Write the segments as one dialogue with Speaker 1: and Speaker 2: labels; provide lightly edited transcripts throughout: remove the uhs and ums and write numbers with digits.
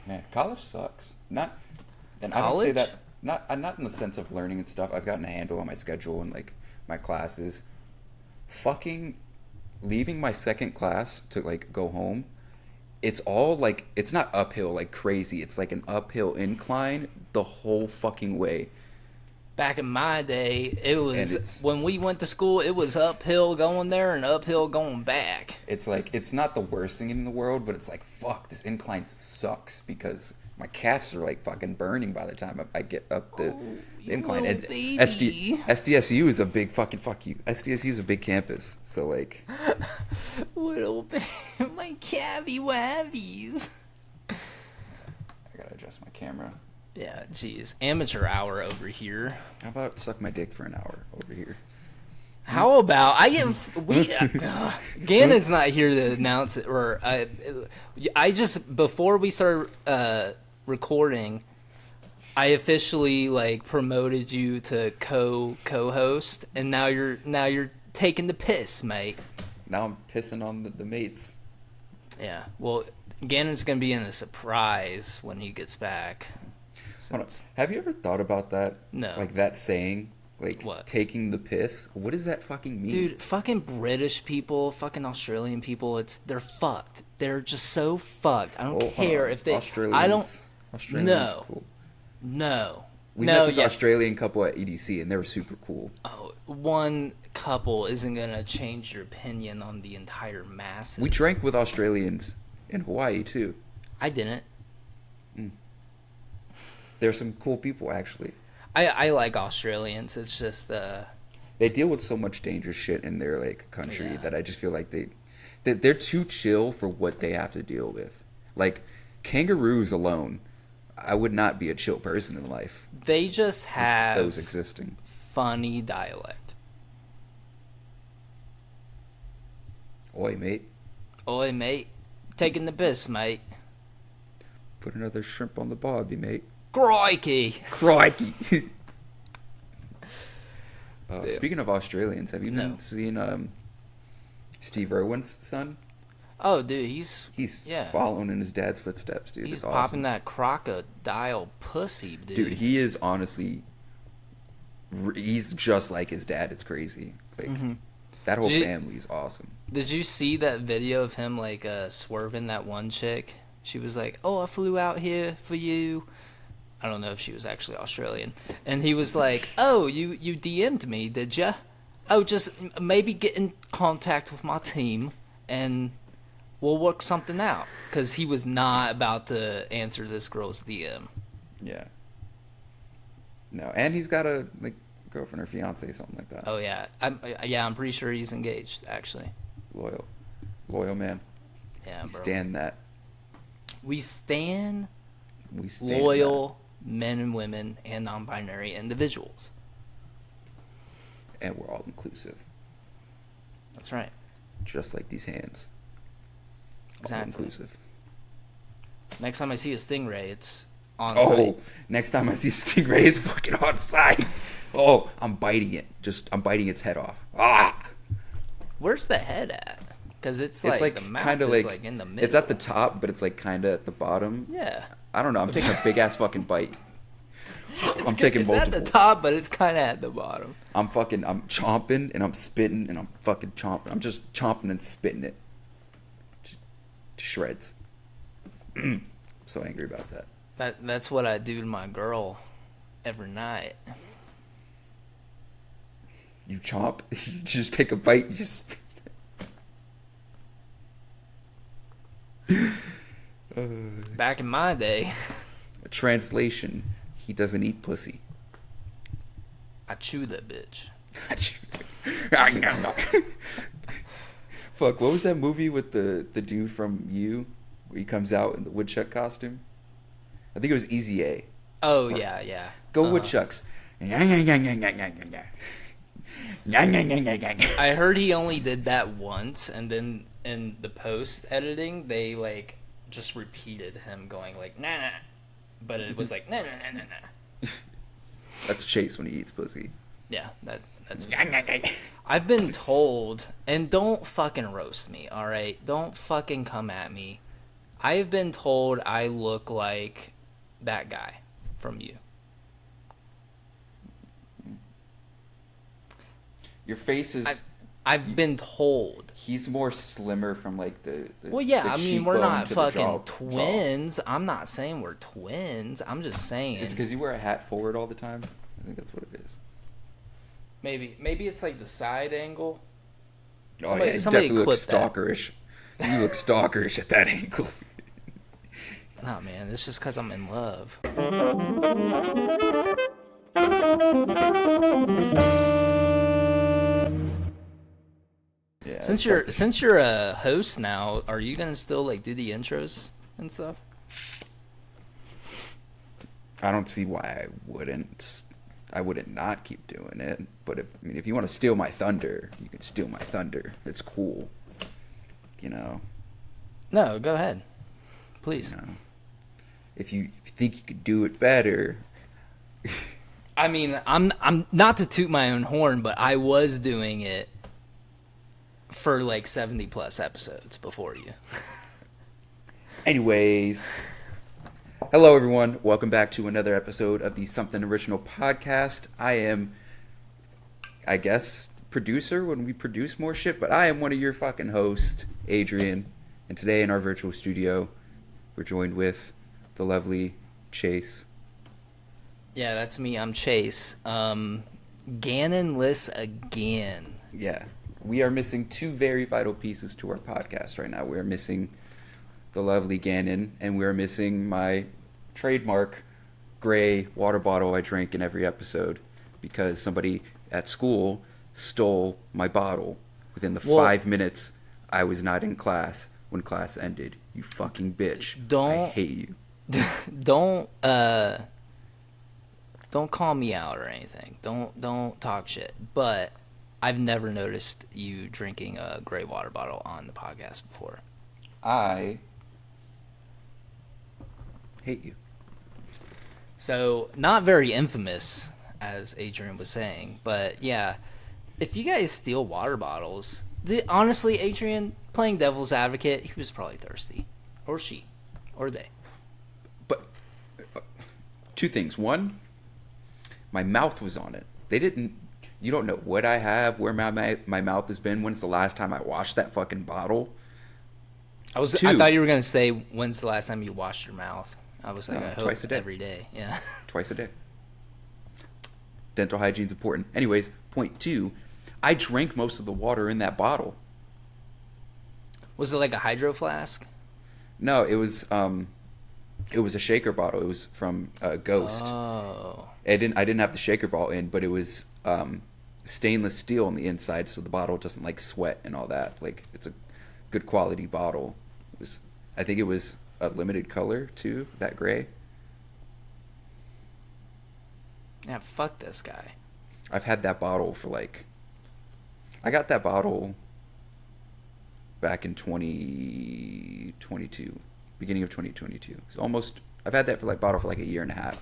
Speaker 1: Man, college sucks. Not, and I don't say
Speaker 2: College?
Speaker 1: that not in the sense of learning and stuff. I've gotten a handle on my schedule and like my classes. Fucking leaving my second class to like go home. It's all like it's not uphill like crazy. It's like an uphill incline the whole fucking way,
Speaker 2: Back in my day, it
Speaker 1: and
Speaker 2: was when we went to school. It was uphill going there and uphill going back.
Speaker 1: it's like it's not the worst thing in the world, but it's like fuck, this incline sucks because my calves are like fucking burning by the time I get up
Speaker 2: Oh,
Speaker 1: the
Speaker 2: you
Speaker 1: incline.
Speaker 2: little
Speaker 1: And SD,
Speaker 2: baby.
Speaker 1: SDSU is a big fucking fuck you. SDSU is a big campus, so like
Speaker 2: Little baby, my cabby wabbies.
Speaker 1: I gotta adjust my camera.
Speaker 2: Yeah, jeez. Amateur hour over here.
Speaker 1: How about suck my dick for an hour over here?
Speaker 2: How about I get we? Gannon's not here to announce it, or I just before we start recording, I officially like promoted you to co-host, and now you're taking the piss, mate.
Speaker 1: Now I'm pissing on the mates.
Speaker 2: Yeah. Well, Gannon's gonna be in a surprise when he gets back.
Speaker 1: Hold on.
Speaker 2: Since,
Speaker 1: Have you ever thought about that?
Speaker 2: No.
Speaker 1: Like that saying, like
Speaker 2: What?
Speaker 1: taking the piss. What does that fucking mean?
Speaker 2: dude, fucking British people, fucking Australian people, they're fucked. They're just so fucked. I don't
Speaker 1: Oh, hold
Speaker 2: care
Speaker 1: on.
Speaker 2: if they.
Speaker 1: Australians.
Speaker 2: I don't.
Speaker 1: Australians
Speaker 2: No.
Speaker 1: are cool.
Speaker 2: No.
Speaker 1: We
Speaker 2: no,
Speaker 1: met this
Speaker 2: yeah.
Speaker 1: Australian couple at EDC, and they were super cool.
Speaker 2: Oh, one couple isn't gonna change your opinion on the entire masses.
Speaker 1: We drank with Australians in Hawaii too.
Speaker 2: I didn't.
Speaker 1: There's some cool people actually.
Speaker 2: I like Australians. It's just
Speaker 1: They deal with so much dangerous shit in their like country
Speaker 2: Yeah.
Speaker 1: that I just feel like they're too chill for what they have to deal with. Like kangaroos alone, I would not be a chill person in life.
Speaker 2: they just have
Speaker 1: Those existing.
Speaker 2: funny dialect.
Speaker 1: Oi, mate.
Speaker 2: Oi, mate, taking the piss, mate.
Speaker 1: Put another shrimp on the barbie, mate.
Speaker 2: Crikey.
Speaker 1: Crikey.
Speaker 2: Yeah.
Speaker 1: Speaking of Australians, have you
Speaker 2: No.
Speaker 1: been seeing Steve Irwin's son?
Speaker 2: Oh, dude, he's yeah.
Speaker 1: following in his dad's footsteps, dude.
Speaker 2: He's
Speaker 1: It's
Speaker 2: popping
Speaker 1: awesome.
Speaker 2: that crocodile pussy, dude.
Speaker 1: Dude, he is honestly, he's just like his dad. It's crazy. Like that whole
Speaker 2: Did you-
Speaker 1: family is awesome.
Speaker 2: Did you see that video of him like swerving that one chick? She was like, "Oh, I flew out here for you." I don't know if she was actually Australian. And he was like, "Oh, you DM'd me, did ya? Oh, just maybe get in contact with my team and we'll work something out." Because he was not about to answer this girl's DM.
Speaker 1: Yeah. No, and he's got a like girlfriend or fiance, something like that.
Speaker 2: Oh yeah, I'm pretty sure he's engaged actually.
Speaker 1: Loyal man.
Speaker 2: Yeah,
Speaker 1: We
Speaker 2: bro.
Speaker 1: stand that.
Speaker 2: We stand
Speaker 1: We stand
Speaker 2: loyal men and women and non-binary individuals.
Speaker 1: that. And we're all inclusive,
Speaker 2: That's right.
Speaker 1: just like these hands. All
Speaker 2: Exactly.
Speaker 1: inclusive.
Speaker 2: Next time I see a stingray, it's on
Speaker 1: Oh,
Speaker 2: site.
Speaker 1: next time I see Stingray, it's fucking on site. Oh, I'm biting it. I'm biting its head off. Ah!
Speaker 2: Where's the head at? Because it's like,
Speaker 1: It's like
Speaker 2: the mouth
Speaker 1: kind of
Speaker 2: is
Speaker 1: like,
Speaker 2: in the middle.
Speaker 1: it's at the top, but it's like kind of at the bottom.
Speaker 2: Yeah.
Speaker 1: I don't know. I'm taking a big ass fucking bite. I'm
Speaker 2: It's
Speaker 1: taking
Speaker 2: it's
Speaker 1: multiple.
Speaker 2: at the top, but it's kind of at the bottom.
Speaker 1: I'm chomping and I'm spitting and I'm fucking chomping. I'm just chomping and spitting it to shreds. I'm so angry about that.
Speaker 2: That's what I do to my girl every night.
Speaker 1: You chomp, you just take a bite, you just spit it.
Speaker 2: Back in my day,
Speaker 1: Translation, he doesn't eat pussy.
Speaker 2: I chew that bitch.
Speaker 1: Fuck, what was that movie with the dude from You where he comes out in the woodchuck costume? I think it was Easy A.
Speaker 2: Oh, yeah.
Speaker 1: Go woodchucks.
Speaker 2: I heard he only did that once, and then in the post editing, they like just repeated him going like nah, nah, but it was like nah, nah, nah, nah, nah.
Speaker 1: That's Chase when he eats pussy.
Speaker 2: Yeah, that's. I've been told, and don't fucking roast me, all right? Don't fucking come at me. I have been told I look like that guy from you.
Speaker 1: Your face is.
Speaker 2: I've been told.
Speaker 1: He's more slimmer from like the
Speaker 2: Well, yeah,
Speaker 1: the
Speaker 2: I mean, we're
Speaker 1: cheekbone
Speaker 2: not
Speaker 1: to the
Speaker 2: fucking
Speaker 1: jaw.
Speaker 2: twins. I'm not saying we're twins. I'm just saying.
Speaker 1: Is it because you wear a hat forward all the time? I think that's what it is.
Speaker 2: Maybe it's like the side angle.
Speaker 1: Oh yeah, you definitely look stalkerish. You look stalkerish at that angle.
Speaker 2: Nah, man, it's just because I'm in love.
Speaker 1: Yeah.
Speaker 2: Since you're a host now, are you gonna still like do the intros and stuff?
Speaker 1: I don't see why I wouldn't. I wouldn't not keep doing it. But if you want to steal my thunder, you can steal my thunder. It's cool. You know.
Speaker 2: No, go ahead, please.
Speaker 1: You know, if you think you could do it better.
Speaker 2: I mean, I'm not to toot my own horn, but I was doing it for like 70 plus episodes before you.
Speaker 1: Anyways, hello everyone. Welcome back to another episode of the Something Original podcast. I am, I guess, producer when we produce more shit, but I am one of your fucking hosts, Adrian. And today in our virtual studio, we're joined with the lovely Chase.
Speaker 2: Yeah, that's me. I'm Chase. Gannon-less again.
Speaker 1: Yeah. We are missing two very vital pieces to our podcast right now. We are missing the lovely Gannon, and we are missing my trademark gray water bottle I drink in every episode because somebody at school stole my bottle within the 5 minutes I was not in class when class ended. You fucking bitch. I hate you.
Speaker 2: Don't call me out or anything. Don't talk shit. But I've never noticed you drinking a gray water bottle on the podcast before.
Speaker 1: I hate you.
Speaker 2: So, not very infamous, as Adrian was saying. But, yeah, if you guys steal water bottles... honestly, Adrian, playing devil's advocate, he was probably thirsty. Or she. Or they.
Speaker 1: But, two things. One, my mouth was on it. They didn't... You don't know what I have, where my mouth has been. When's the last time I washed that fucking bottle?
Speaker 2: I thought you were going to say, when's the last time you washed your mouth? I was like, I hope
Speaker 1: twice a day.
Speaker 2: Every day, yeah.
Speaker 1: Twice a day. Dental hygiene's important. Anyways, point two, I drank most of the water in that bottle.
Speaker 2: Was it like a hydro flask?
Speaker 1: No, it was a shaker bottle. It was from Ghost.
Speaker 2: Oh.
Speaker 1: I didn't have the shaker bottle in, but it was stainless steel on the inside, so the bottle doesn't like sweat and all that. Like, it's a good quality bottle. I think it was a limited color too, that gray.
Speaker 2: Yeah, fuck this guy.
Speaker 1: I've had that bottle for like... I got that bottle back in 2022, beginning of 2022. So I've had that bottle for like a year and a half.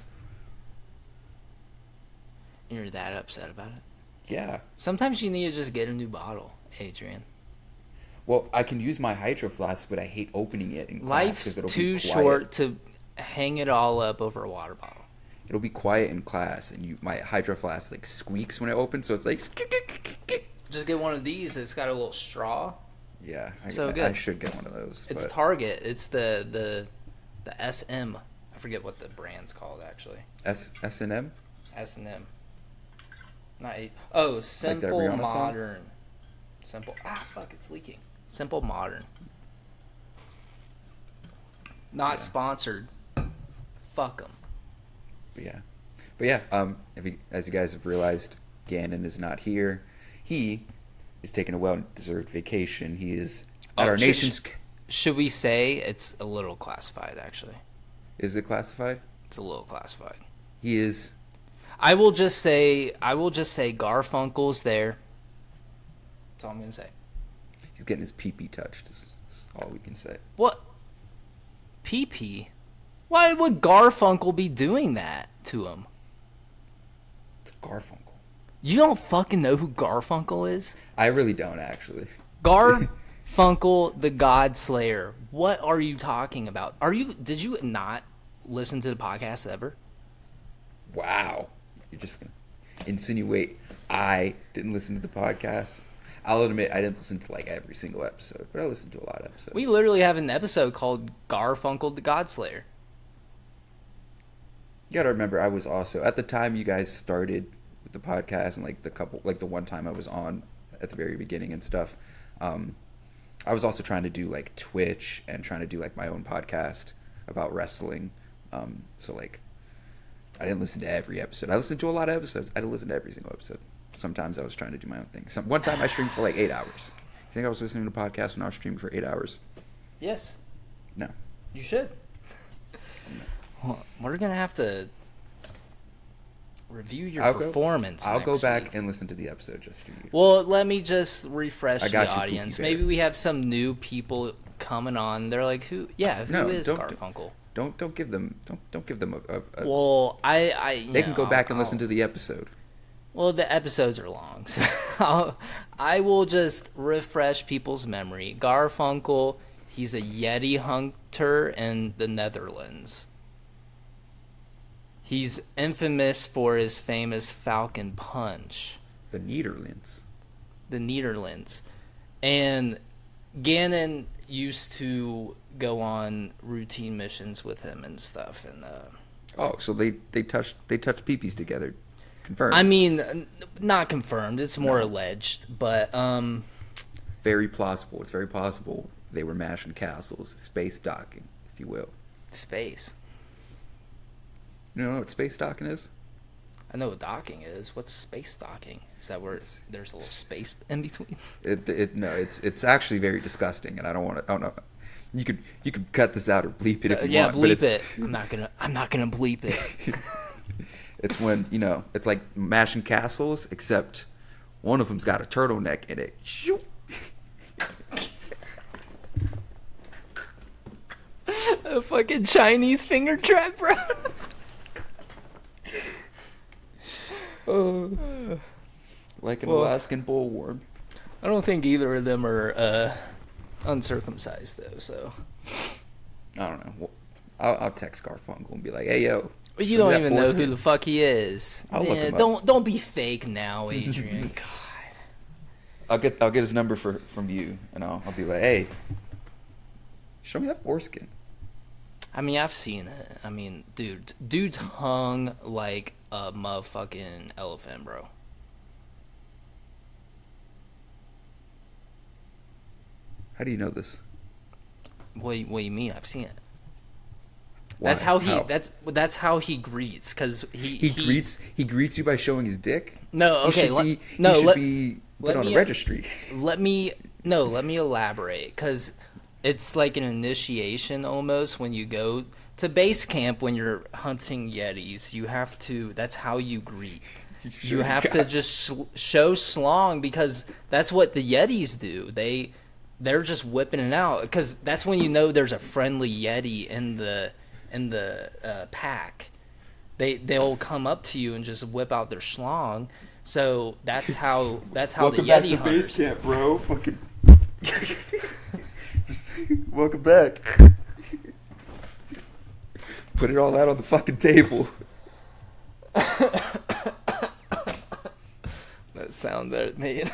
Speaker 2: You're that upset about it?
Speaker 1: Yeah.
Speaker 2: Sometimes you need to just get a new bottle, Adrian.
Speaker 1: Well, I can use my hydro flask, but I hate opening it in class because it'll be quiet.
Speaker 2: Life's too short to hang it all up over a water bottle.
Speaker 1: It'll be quiet in class, and my hydro flask like squeaks when it opens, so it's like...
Speaker 2: Just get one of these that's got a little straw.
Speaker 1: Yeah,
Speaker 2: good.
Speaker 1: I should get one of those.
Speaker 2: It's Target. It's the SM. I forget what the brand's called, actually.
Speaker 1: S&M?
Speaker 2: S&M. Not Simple
Speaker 1: like
Speaker 2: Modern. Simple. Fuck, it's leaking. Simple Modern. Not sponsored. Fuck them.
Speaker 1: But yeah. As you guys have realized, Gannon is not here. He is taking a well-deserved vacation. He is at our nation's...
Speaker 2: Should we say it's a little classified, actually?
Speaker 1: Is it classified?
Speaker 2: It's a little classified.
Speaker 1: He is...
Speaker 2: I will just say Garfunkel's there. That's all I'm going to say.
Speaker 1: He's getting his pee-pee touched, is all we can say.
Speaker 2: What? Pee-pee? Why would Garfunkel be doing that to him?
Speaker 1: It's Garfunkel.
Speaker 2: You don't fucking know who Garfunkel is?
Speaker 1: I really don't, actually.
Speaker 2: Garfunkel the God Slayer. What are you talking about? Did you not listen to the podcast ever?
Speaker 1: Wow. You're just going to insinuate I didn't listen to the podcast. I'll admit I didn't listen to like every single episode, but I listened to a lot of episodes.
Speaker 2: We literally have an episode called Garfunkel the God Slayer.
Speaker 1: You gotta remember, I was also at the time you guys started with the podcast, and like the one time I was on at the very beginning and stuff. I was also trying to do like Twitch and trying to do like my own podcast about wrestling. So like, I didn't listen to every episode. I listened to a lot of episodes. I didn't listen to every single episode. Sometimes I was trying to do my own thing. One time I streamed for like 8 hours. You think I was listening to a podcast when I was streaming for 8 hours?
Speaker 2: Yes.
Speaker 1: No.
Speaker 2: You should. Well, we're going to have to review your performance
Speaker 1: I'll go back
Speaker 2: week.
Speaker 1: And listen to the episode just for you.
Speaker 2: Well, let me just refresh the
Speaker 1: you,
Speaker 2: audience. Maybe we have some new people coming on. They're like, who is Garfunkel?
Speaker 1: Don't give them a
Speaker 2: well,
Speaker 1: they can go back and listen to the episode.
Speaker 2: Well, the episodes are long, so I will just refresh people's memory. Garfunkel, he's a Yeti hunter in the Netherlands. He's infamous for his famous Falcon Punch.
Speaker 1: The Netherlands.
Speaker 2: And Gannon used to go on routine missions with him and stuff. And
Speaker 1: so they touched peepees together. Confirmed.
Speaker 2: I mean, not confirmed. It's more alleged, but
Speaker 1: very plausible. It's very possible they were mashing castles, space docking, if you will.
Speaker 2: Space.
Speaker 1: You know what space docking is?
Speaker 2: I know what docking is. What's space docking? Is that where there's a little space in between?
Speaker 1: It's actually very disgusting, and I don't know. You could cut this out or bleep it if you want.
Speaker 2: Yeah, bleep it. I'm not gonna bleep it.
Speaker 1: It's when, it's like mashing castles, except one of them's got a turtleneck in it.
Speaker 2: A fucking Chinese finger trap, bro.
Speaker 1: Like an Alaskan bullworm.
Speaker 2: I don't think either of them are uncircumcised, though, so.
Speaker 1: I don't know. Well, I'll text Garfunkel and be like, hey, yo.
Speaker 2: You don't even know who the fuck he is.
Speaker 1: I'll look him up.
Speaker 2: Don't be fake now, Adrian. God.
Speaker 1: I'll get his number from you, and I'll be like, hey, show me that foreskin.
Speaker 2: I mean, I've seen it. I mean, dude's hung like a motherfucking elephant, bro.
Speaker 1: How do you know this?
Speaker 2: What do you mean? I've seen it.
Speaker 1: Why?
Speaker 2: That's how he greets, because
Speaker 1: he greets you by showing his dick.
Speaker 2: No, okay,
Speaker 1: he should be put on a registry.
Speaker 2: Let me elaborate, because it's like an initiation almost when you go to base camp when you're hunting Yetis. You have to. That's how you greet. You have to just show slong, because that's what the Yetis do. They're just whipping it out, because that's when you know there's a friendly Yeti in the pack. They'll come up to you and just whip out their schlong. So that's how
Speaker 1: Welcome
Speaker 2: the Yeti
Speaker 1: back to
Speaker 2: hunters.
Speaker 1: base camp, bro. Fucking welcome back. Put it all out on the fucking table.
Speaker 2: That sound that it made.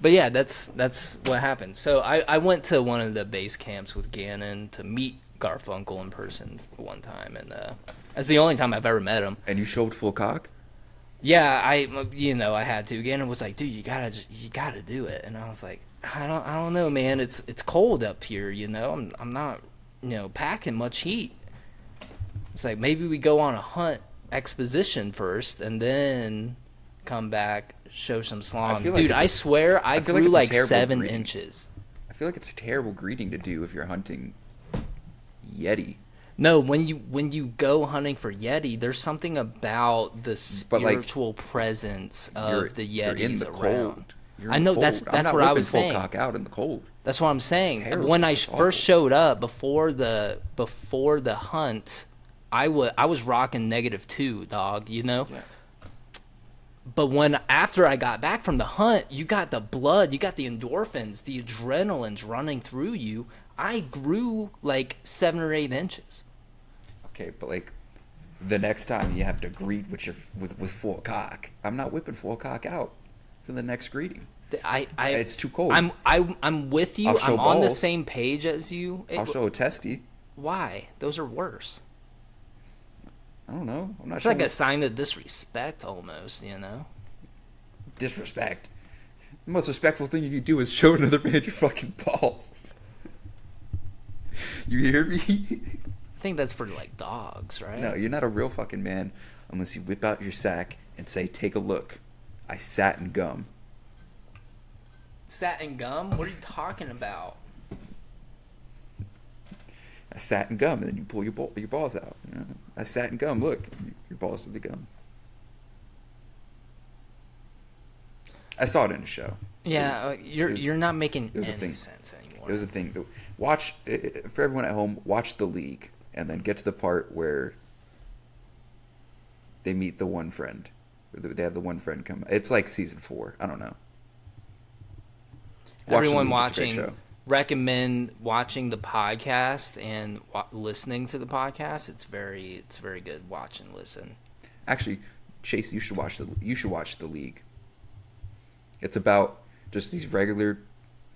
Speaker 2: But yeah, that's what happened. So I went to one of the base camps with Gannon to meet Garfunkel in person one time, and that's the only time I've ever met him.
Speaker 1: And you showed full cock?
Speaker 2: Yeah, I had to. Gannon was like, "Dude, you gotta do it," and I was like, "I don't know, man. It's cold up here, I'm not, packing much heat." It's like, maybe we go on a hunt exposition first, and then come back, show some slong. Dude, I swear I grew like 7 inches.
Speaker 1: I feel like it's a terrible greeting to do if you're hunting Yeti.
Speaker 2: No, when you go hunting for Yeti, there's something about the spiritual presence of the Yetis
Speaker 1: you're in the
Speaker 2: around.
Speaker 1: Cold.
Speaker 2: I know, that's what I was saying.
Speaker 1: Full cock out in the cold.
Speaker 2: That's what I'm saying. When I first showed up before the hunt, I was rocking -2, dog.
Speaker 1: Yeah.
Speaker 2: But when after I got back from the hunt, you got the blood, you got the endorphins, the adrenaline's running through you. I grew like 7 or 8 inches.
Speaker 1: Okay, but like the next time you have to greet with full cock. I'm not whipping full cock out for the next greeting. It's too cold.
Speaker 2: I'm with you.
Speaker 1: I'll show
Speaker 2: I'm on the
Speaker 1: balls.
Speaker 2: same page as you.
Speaker 1: I'll show a testy.
Speaker 2: Why? Those are worse.
Speaker 1: I don't know. I'm not
Speaker 2: It's
Speaker 1: sure.
Speaker 2: like a sign of disrespect, almost. You know.
Speaker 1: Disrespect. The most respectful thing you can do is show another man your fucking balls. You hear me?
Speaker 2: I think that's for like dogs, right?
Speaker 1: No, you're not a real fucking man unless you whip out your sack and say, "Take a look. I sat in gum."
Speaker 2: Satin gum? What are you talking about?
Speaker 1: I sat in gum, and then you pull your balls out. You know? I sat in gum. Look, your balls are the gum. I saw it in a show.
Speaker 2: Yeah, you're not making
Speaker 1: it was a
Speaker 2: any
Speaker 1: thing.
Speaker 2: sense anymore.
Speaker 1: It was a thing. Watch, for everyone at home, watch The League, and then get to the part where they meet the one friend. They have the one friend come. It's like season 4. I don't know. Watch
Speaker 2: Everyone
Speaker 1: The League. It's a great
Speaker 2: watching,
Speaker 1: show.
Speaker 2: recommend watching the podcast and listening to the podcast. It's very good. Watch and listen.
Speaker 1: Actually, Chase, you should watch The League. It's about just these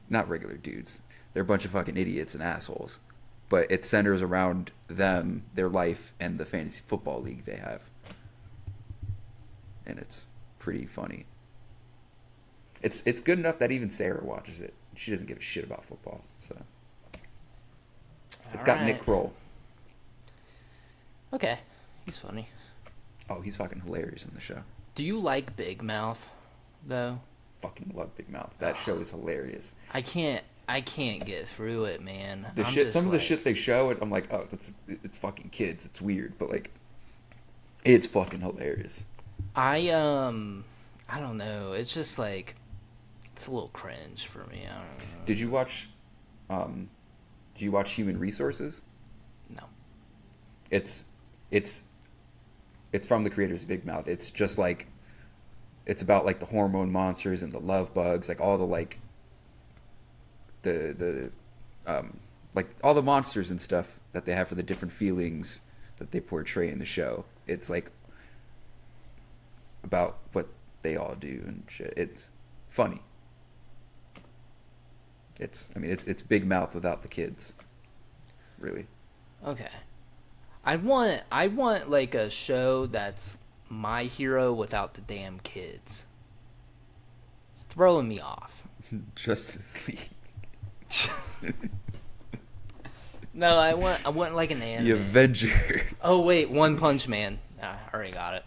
Speaker 1: not regular dudes. They're a bunch of fucking idiots and assholes. But it centers around them, their life, and the fantasy football league they have. And it's pretty funny. It's good enough that even Sarah watches it. She doesn't give a shit about football, so. It's got Nick Kroll.
Speaker 2: Okay, he's funny.
Speaker 1: Oh, he's fucking hilarious in the show.
Speaker 2: Do you like Big Mouth, though?
Speaker 1: Fucking love Big Mouth. That show is hilarious.
Speaker 2: I can't get through it, man.
Speaker 1: Some of the shit they show, I'm like, oh, it's fucking kids. It's weird, but like, it's fucking hilarious.
Speaker 2: I don't know. It's just like, it's a little cringe for me. I don't know.
Speaker 1: Did you watch Human Resources?
Speaker 2: No.
Speaker 1: It's from the creators of Big Mouth. It's just like, it's about like the hormone monsters and the love bugs, like all the like the like all the monsters and stuff that they have for the different feelings that they portray in the show. It's like about what they all do and shit. It's funny. It's Big Mouth without the kids. Really.
Speaker 2: Okay. I want like a show that's My Hero without the damn kids. It's throwing me off.
Speaker 1: Justice League.
Speaker 2: No, I want like an anime.
Speaker 1: The Avenger.
Speaker 2: Oh wait, One Punch Man. I already got it.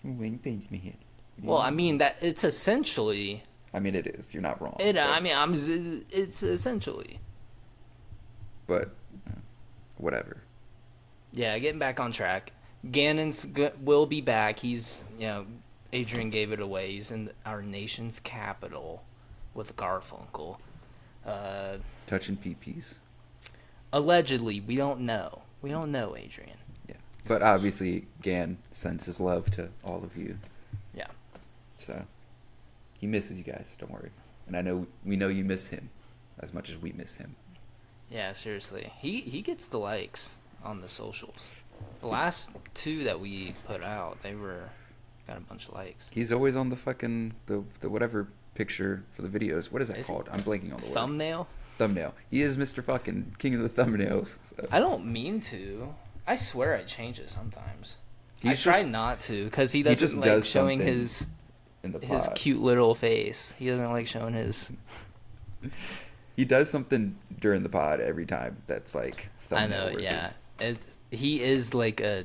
Speaker 1: Wing pains me here.
Speaker 2: Well, I mean that it's essentially.
Speaker 1: I mean, it is. You're not wrong.
Speaker 2: It's essentially.
Speaker 1: But whatever.
Speaker 2: Yeah, getting back on track. Will be back. He's, Adrian gave it away. He's in our nation's capital with Garfunkel.
Speaker 1: Touching peepees.
Speaker 2: Allegedly, we don't know. We don't know, Adrian.
Speaker 1: Yeah. But obviously, Gan sends his love to all of you.
Speaker 2: Yeah.
Speaker 1: So, he misses you guys. Don't worry. And we know you miss him as much as we miss him.
Speaker 2: Yeah, seriously. He gets the likes on the socials. The last 2 that we put out, got a bunch of likes.
Speaker 1: He's always on the fucking the whatever picture for the videos. What is that
Speaker 2: Is
Speaker 1: called? I'm blanking on the word.
Speaker 2: Thumbnail?
Speaker 1: Thumbnail. He is Mr. fucking king of the thumbnails. So.
Speaker 2: I don't mean to. I swear I change it sometimes. I
Speaker 1: He's
Speaker 2: try
Speaker 1: just-
Speaker 2: not to because he
Speaker 1: just
Speaker 2: doesn't like
Speaker 1: does
Speaker 2: showing
Speaker 1: something
Speaker 2: his
Speaker 1: in the
Speaker 2: his
Speaker 1: pod.
Speaker 2: cute little face. He doesn't like showing his.
Speaker 1: He does something during the pod every time that's like
Speaker 2: I
Speaker 1: thumbnail
Speaker 2: know,
Speaker 1: worthy.
Speaker 2: yeah. He is like a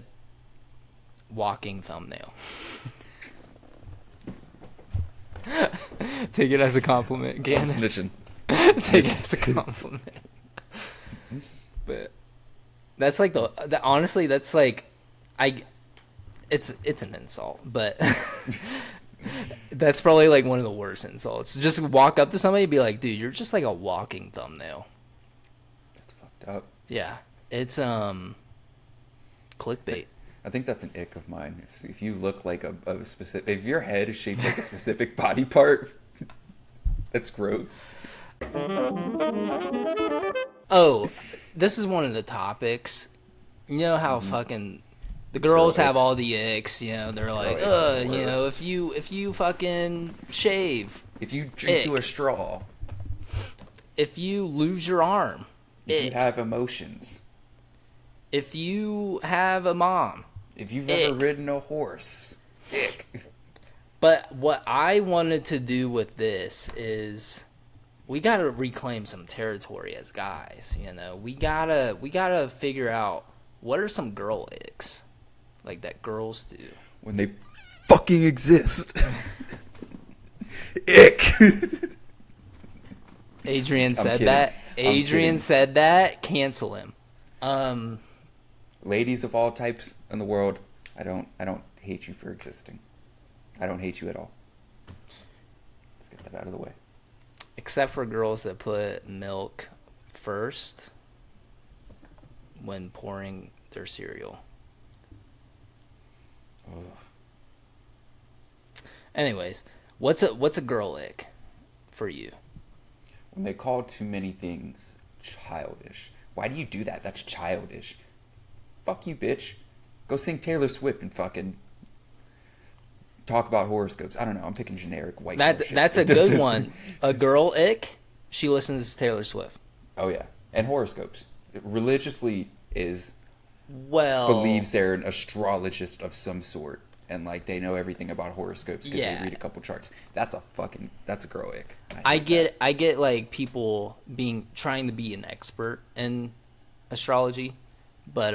Speaker 2: walking thumbnail. Take it as a compliment,
Speaker 1: I'm
Speaker 2: Gannon.
Speaker 1: snitching.
Speaker 2: Take it as a compliment. But that's like honestly, that's like, it's an insult, but that's probably like one of the worst insults. Just walk up to somebody and be like, dude, you're just like a walking thumbnail.
Speaker 1: That's fucked up.
Speaker 2: Yeah, it's clickbait.
Speaker 1: I think that's an ick of mine. If you look like a specific, if your head is shaped like a specific body part, that's gross.
Speaker 2: Oh, this is one of the topics. You know how fucking the
Speaker 1: Girl
Speaker 2: girls have
Speaker 1: icks.
Speaker 2: all the icks, they're
Speaker 1: Girl
Speaker 2: like,
Speaker 1: icks are the
Speaker 2: if
Speaker 1: worst.
Speaker 2: you fucking shave,
Speaker 1: If you drink through a
Speaker 2: ick.
Speaker 1: straw,
Speaker 2: If you lose your arm,
Speaker 1: if you
Speaker 2: ick.
Speaker 1: have emotions,
Speaker 2: If you have a mom,
Speaker 1: if you've ever
Speaker 2: ick.
Speaker 1: ridden a horse, ick.
Speaker 2: But what I wanted to do with this is we got to reclaim some territory as guys, We got to figure out what are some girl icks like that girls do.
Speaker 1: When they fucking exist. Ick.
Speaker 2: Adrian said
Speaker 1: kidding.
Speaker 2: that.
Speaker 1: I'm
Speaker 2: Adrian
Speaker 1: kidding.
Speaker 2: said that. Cancel him.
Speaker 1: Ladies of all types in the world, I don't hate you for existing. I don't hate you at all. Let's get that out of the way.
Speaker 2: Except for girls that put milk first when pouring their cereal.
Speaker 1: Oh.
Speaker 2: Anyways, what's a girl ick for you?
Speaker 1: When they call too many things childish. Why do you do that? That's childish. Fuck you, bitch. Go sing Taylor Swift and fucking talk about horoscopes. I don't know. I'm picking generic white girl shit.
Speaker 2: That's a good one. A girl ick. She listens to Taylor Swift.
Speaker 1: Oh yeah, and horoscopes. Religiously is
Speaker 2: Well,
Speaker 1: believes they're an astrologist of some sort, and like they know everything about horoscopes because
Speaker 2: Yeah.
Speaker 1: they read a couple charts. That's a girl ick.
Speaker 2: I
Speaker 1: hate that.
Speaker 2: get like people trying to be an expert in astrology, but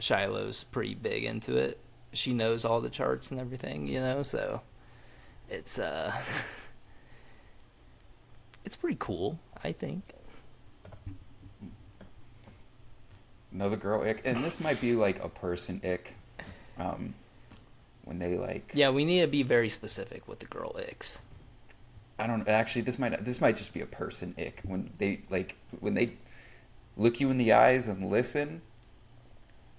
Speaker 2: Shiloh's pretty big into it. She knows all the charts and everything, so it's it's pretty cool, I think.
Speaker 1: Another girl ick, and this might be like a person ick. When they like,
Speaker 2: Yeah, we need to be very specific with the girl icks.
Speaker 1: I don't actually. This might just be a person ick when they look you in the eyes and listen,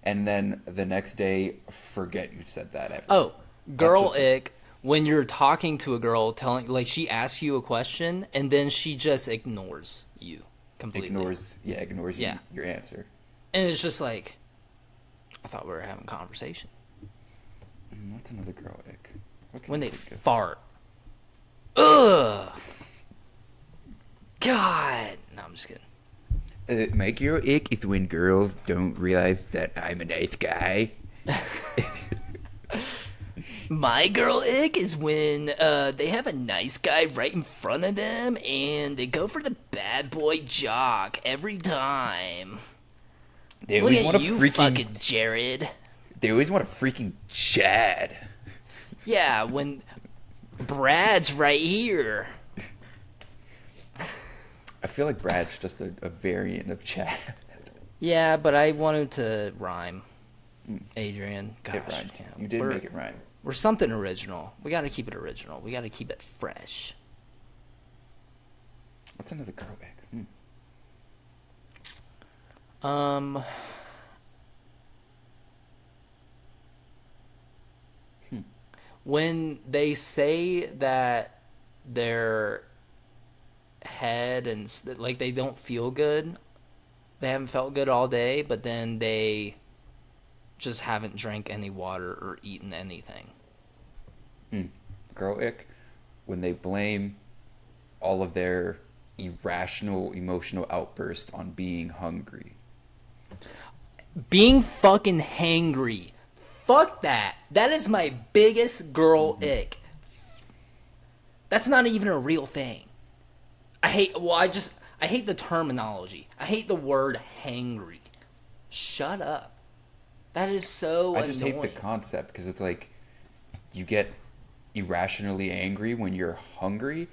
Speaker 1: and then the next day forget you said that ever.
Speaker 2: Oh, girl
Speaker 1: just
Speaker 2: ick when you're talking to a girl, telling like she asks you a question and then she just ignores you completely.
Speaker 1: ignores
Speaker 2: Yeah.
Speaker 1: you, your answer.
Speaker 2: And it's just like, I thought we were having a conversation.
Speaker 1: What's another girl ick? What can
Speaker 2: When
Speaker 1: I
Speaker 2: they
Speaker 1: think of?
Speaker 2: fart. Ugh. God. No, I'm just kidding.
Speaker 1: My girl ick is when girls don't realize that I'm a nice guy.
Speaker 2: My girl ick is when they have a nice guy right in front of them and they go for the bad boy jock every time.
Speaker 1: They
Speaker 2: Look
Speaker 1: always
Speaker 2: at
Speaker 1: want a
Speaker 2: you,
Speaker 1: freaking.
Speaker 2: fucking Jared.
Speaker 1: They always want a freaking Chad.
Speaker 2: Yeah, when Brad's right here.
Speaker 1: I feel like Brad's just a variant of Chad.
Speaker 2: Yeah, but I wanted to rhyme. Adrian, gosh,
Speaker 1: It rhymed.
Speaker 2: yeah,
Speaker 1: You did
Speaker 2: we're-
Speaker 1: make it rhyme.
Speaker 2: We're something original. We got to keep it original. We got to keep it fresh.
Speaker 1: What's another girl ick?
Speaker 2: When they say that their head and like they don't feel good, they haven't felt good all day, but then they just haven't drank any water or eaten anything.
Speaker 1: Girl ick, when they blame all of their irrational emotional outburst on being hungry.
Speaker 2: Being fucking hangry. Fuck that. That is my biggest girl ick. That's not even a real thing. I hate the terminology. I hate the word hangry. Shut up. That is so
Speaker 1: I just
Speaker 2: annoying.
Speaker 1: hate the concept because it's like you get irrationally angry when you're hungry.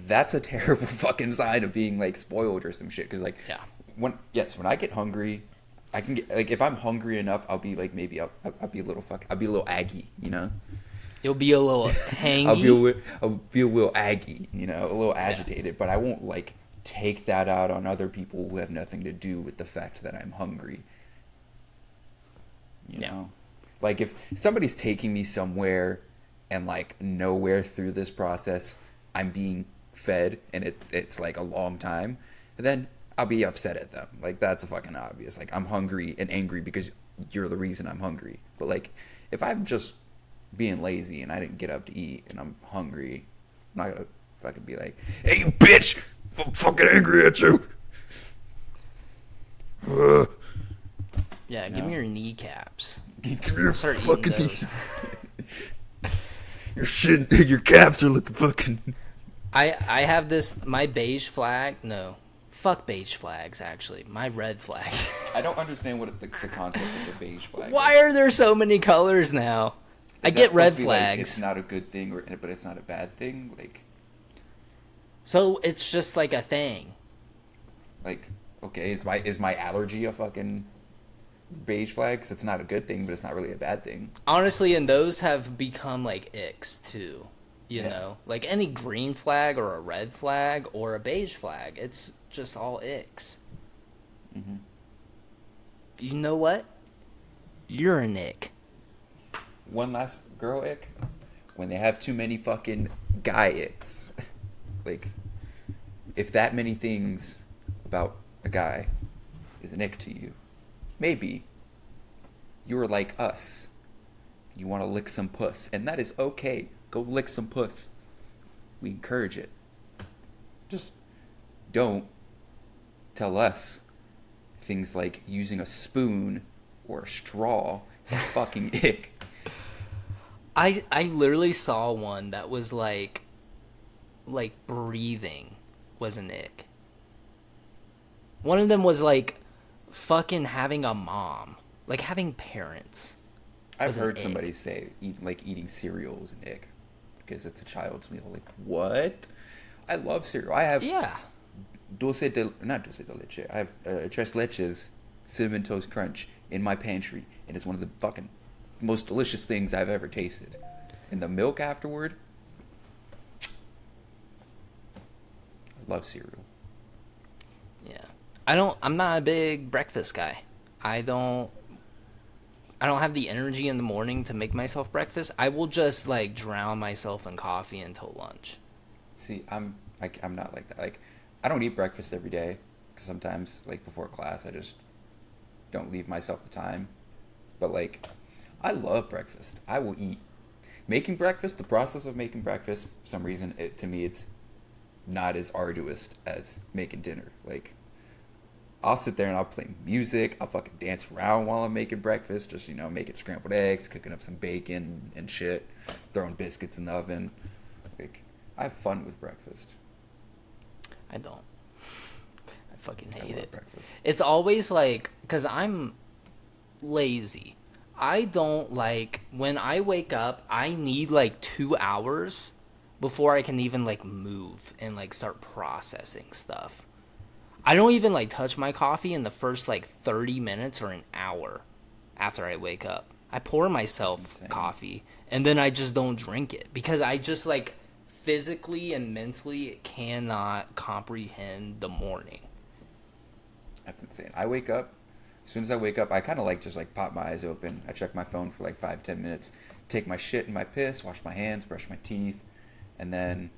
Speaker 1: That's a terrible fucking sign of being like spoiled or some shit. Because like,
Speaker 2: Yeah.
Speaker 1: when I get hungry, I can get like if I'm hungry enough, I'll be like maybe I'll be a little I'll be a little aggy, you know.
Speaker 2: You'll be a little hangy.
Speaker 1: I'll be a little aggy, you know, a little agitated, but I won't like take that out on other people who have nothing to do with the fact that I'm hungry. You
Speaker 2: Yeah.
Speaker 1: know, like if somebody's taking me somewhere, and like nowhere through this process, I'm being fed, and it's like a long time, then I'll be upset at them. Like that's fucking obvious. Like I'm hungry and angry because you're the reason I'm hungry. But like if I'm just being lazy and I didn't get up to eat and I'm hungry, I'm not gonna fucking be like, "Hey, you bitch, I'm fucking angry at you." Ugh.
Speaker 2: Yeah, give
Speaker 1: No.
Speaker 2: me your kneecaps.
Speaker 1: Give me your
Speaker 2: Start eating
Speaker 1: fucking
Speaker 2: those.
Speaker 1: your shit. Your calves are looking fucking.
Speaker 2: I have this my beige flag. No, fuck beige flags. Actually, my red flag.
Speaker 1: I don't understand what the concept of the beige flag
Speaker 2: Why
Speaker 1: is.
Speaker 2: are there so many colors now? I
Speaker 1: Is that
Speaker 2: get
Speaker 1: supposed
Speaker 2: red
Speaker 1: to be like,
Speaker 2: flags.
Speaker 1: it's not a good thing, but it's not a bad thing.
Speaker 2: So it's just like a thing.
Speaker 1: Like, okay, is my allergy a fucking beige flag? 'Cause it's not a good thing, but it's not really a bad thing.
Speaker 2: Honestly, and those have become like icks too. You
Speaker 1: Yeah.
Speaker 2: know, like any green flag or a red flag or a beige flag, it's just all icks.
Speaker 1: Hmm.
Speaker 2: You know what? You're an ick.
Speaker 1: One last girl ick: when they have too many fucking guy icks. Like, if that many things about a guy is an ick to you, maybe you are like us. You want to lick some puss, and that is okay. Go lick some puss. We encourage it. Just don't tell us things like using a spoon or a straw is a fucking ick.
Speaker 2: I literally saw one that was like breathing was an ick. One of them was like fucking having a mom, like having parents.
Speaker 1: I've
Speaker 2: Was an
Speaker 1: heard
Speaker 2: ick.
Speaker 1: somebody say eating cereal is an ick because it's a child's meal. Like, what? I love cereal. I have
Speaker 2: Yeah.
Speaker 1: not dulce de leche. I have tres leches cinnamon toast crunch in my pantry, and it's one of the fucking most delicious things I've ever tasted. And the milk afterward, I love cereal.
Speaker 2: Yeah. I'm not a big breakfast guy. I don't have the energy in the morning to make myself breakfast. I will just like drown myself in coffee until lunch.
Speaker 1: See, I'm not like that. Like, I don't eat breakfast every day because sometimes, like before class, I just don't leave myself the time. But like, I love breakfast. I will eat. Making breakfast, the process of making breakfast, for some reason, to me, it's not as arduous as making dinner. Like, I'll sit there and I'll play music. I'll fucking dance around while I'm making breakfast. Just, making scrambled eggs, cooking up some bacon and shit, throwing biscuits in the oven. Like, I have fun with breakfast.
Speaker 2: I don't. I fucking
Speaker 1: I
Speaker 2: hate
Speaker 1: love
Speaker 2: it.
Speaker 1: breakfast.
Speaker 2: It's always like cuz I'm lazy. I don't like when I wake up, I need like 2 hours before I can even like move and like start processing stuff. I don't even like touch my coffee in the first like 30 minutes or an hour after I wake up. I pour
Speaker 1: That's
Speaker 2: myself
Speaker 1: insane.
Speaker 2: coffee and then I just don't drink it because I just like physically and mentally cannot comprehend the morning.
Speaker 1: That's insane. I wake up. As soon as I wake up, I kind of like just like pop my eyes open. I check my phone for like 5-10 minutes, take my shit and my piss, wash my hands, brush my teeth, and then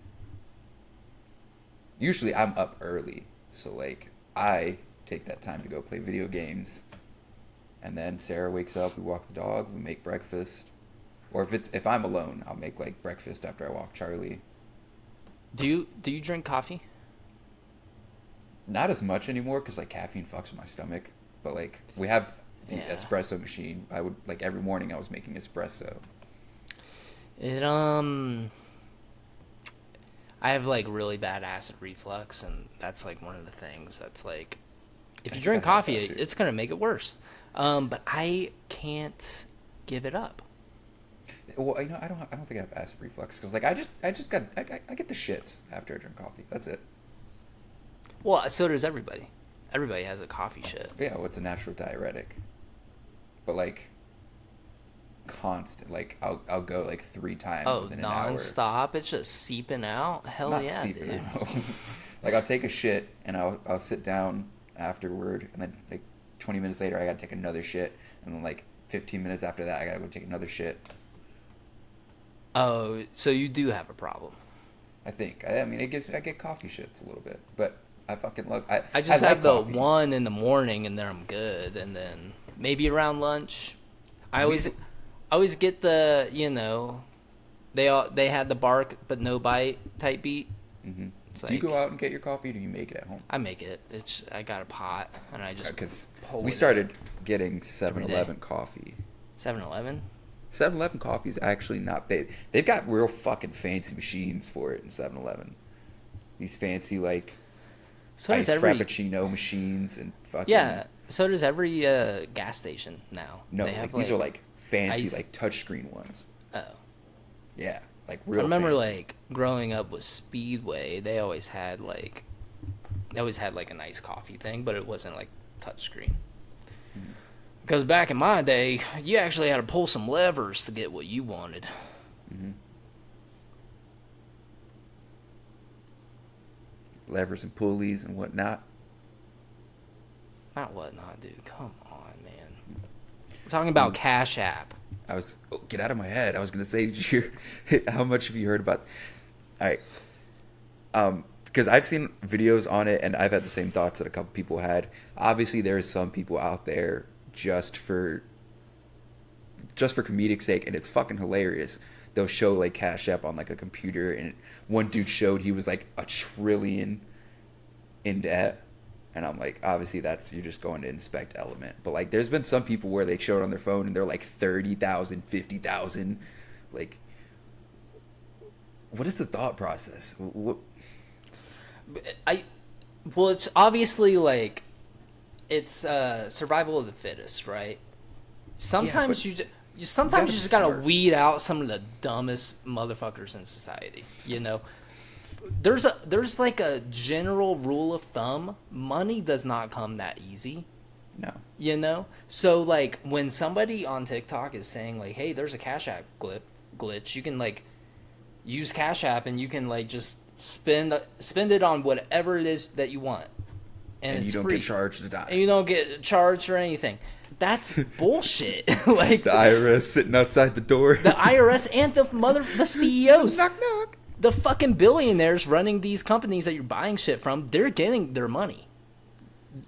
Speaker 1: usually I'm up early. So like I take that time to go play video games, and then Sarah wakes up. We walk the dog. We make breakfast, or if I'm alone, I'll make like breakfast after I walk Charlie.
Speaker 2: Do you drink coffee?
Speaker 1: Not as much anymore because like caffeine fucks with my stomach. But like we have the
Speaker 2: Yeah.
Speaker 1: espresso machine. I would like every morning I was making espresso.
Speaker 2: It I have like really bad acid reflux and that's like one of the things that's like if
Speaker 1: I
Speaker 2: you
Speaker 1: think
Speaker 2: drink
Speaker 1: I've had
Speaker 2: coffee
Speaker 1: that too.
Speaker 2: it's going to make it worse. But I can't give it up.
Speaker 1: Well, I don't think I have acid reflux because like I get the shits after I drink coffee. That's it.
Speaker 2: Well, so does everybody. Everybody has a coffee shit.
Speaker 1: Yeah, well, it's a natural diuretic. But like constant, like I'll go like 3 times
Speaker 2: Oh,
Speaker 1: within an hour.
Speaker 2: non-stop? It's just seeping out? Hell
Speaker 1: Not
Speaker 2: yeah,
Speaker 1: sleeping
Speaker 2: dude.
Speaker 1: out. Like I'll take a shit and I'll sit down afterward, and then like 20 minutes later I gotta take another shit, and then like 15 minutes after that, I gotta go take another shit.
Speaker 2: Oh, so you do have a problem.
Speaker 1: I think. I mean, I get coffee shits a little bit, but I fucking love.
Speaker 2: I just
Speaker 1: I
Speaker 2: have
Speaker 1: like
Speaker 2: the
Speaker 1: coffee.
Speaker 2: one in the morning, and then I'm good. And then maybe around lunch, I
Speaker 1: We-
Speaker 2: always get the, they had the bark but no bite type beat.
Speaker 1: Mhm.
Speaker 2: It's
Speaker 1: Do you
Speaker 2: like
Speaker 1: go out and get your coffee, or do you make it at home?
Speaker 2: I make it. I got a pot and I just
Speaker 1: Because
Speaker 2: pull
Speaker 1: we
Speaker 2: it
Speaker 1: started getting
Speaker 2: every day.
Speaker 1: 7-Eleven coffee.
Speaker 2: 7-Eleven.
Speaker 1: 7-Eleven coffee is actually not bad. They've got real fucking fancy machines for it in 7-Eleven. These fancy like
Speaker 2: So does
Speaker 1: iced
Speaker 2: every
Speaker 1: frappuccino machines and fucking
Speaker 2: yeah. So does every gas station now.
Speaker 1: no,
Speaker 2: They have
Speaker 1: like these are like fancy
Speaker 2: ice-
Speaker 1: like touchscreen ones.
Speaker 2: Oh.
Speaker 1: Yeah, like
Speaker 2: I
Speaker 1: real.
Speaker 2: remember
Speaker 1: fancy.
Speaker 2: like growing up with Speedway, they always had like a nice coffee thing, but it wasn't like touchscreen.
Speaker 1: Mm-hmm.
Speaker 2: Because back in my day, you actually had to pull some levers to get what you wanted.
Speaker 1: Mhm. Levers and pulleys and whatnot.
Speaker 2: Not whatnot, dude. Come on, man. We're talking about Cash App.
Speaker 1: Get out of my head. I was gonna say, did you how much have you heard about? All right, because I've seen videos on it and I've had the same thoughts that a couple people had. Obviously, there's some people out there just for comedic sake, and it's fucking hilarious. They'll show like Cash App on like a computer, and one dude showed he was like $1 trillion in debt. And I'm like, obviously you're just going to inspect Element. But like there's been some people where they show it on their phone and they're like 30,000, 50,000. Like, what is the thought process? What?
Speaker 2: Well, it's obviously like it's survival of the fittest, right? Sometimes
Speaker 1: but
Speaker 2: you sometimes
Speaker 1: gotta
Speaker 2: you just
Speaker 1: be
Speaker 2: gotta
Speaker 1: smart.
Speaker 2: weed out some of the dumbest motherfuckers in society. There's like a general rule of thumb: money does not come that easy.
Speaker 1: No.
Speaker 2: So like when somebody on TikTok is saying like, hey, there's a Cash App glitch, you can like use Cash App and you can like just spend it on whatever it is that you want, and
Speaker 1: And
Speaker 2: it's
Speaker 1: you don't
Speaker 2: free.
Speaker 1: get charged a dime.
Speaker 2: And you don't get charged or anything. That's bullshit. Like
Speaker 1: The IRS sitting outside the door.
Speaker 2: the IRS and the CEOs,
Speaker 1: Knock knock.
Speaker 2: the fucking billionaires running these companies that you're buying shit from, they're getting their money.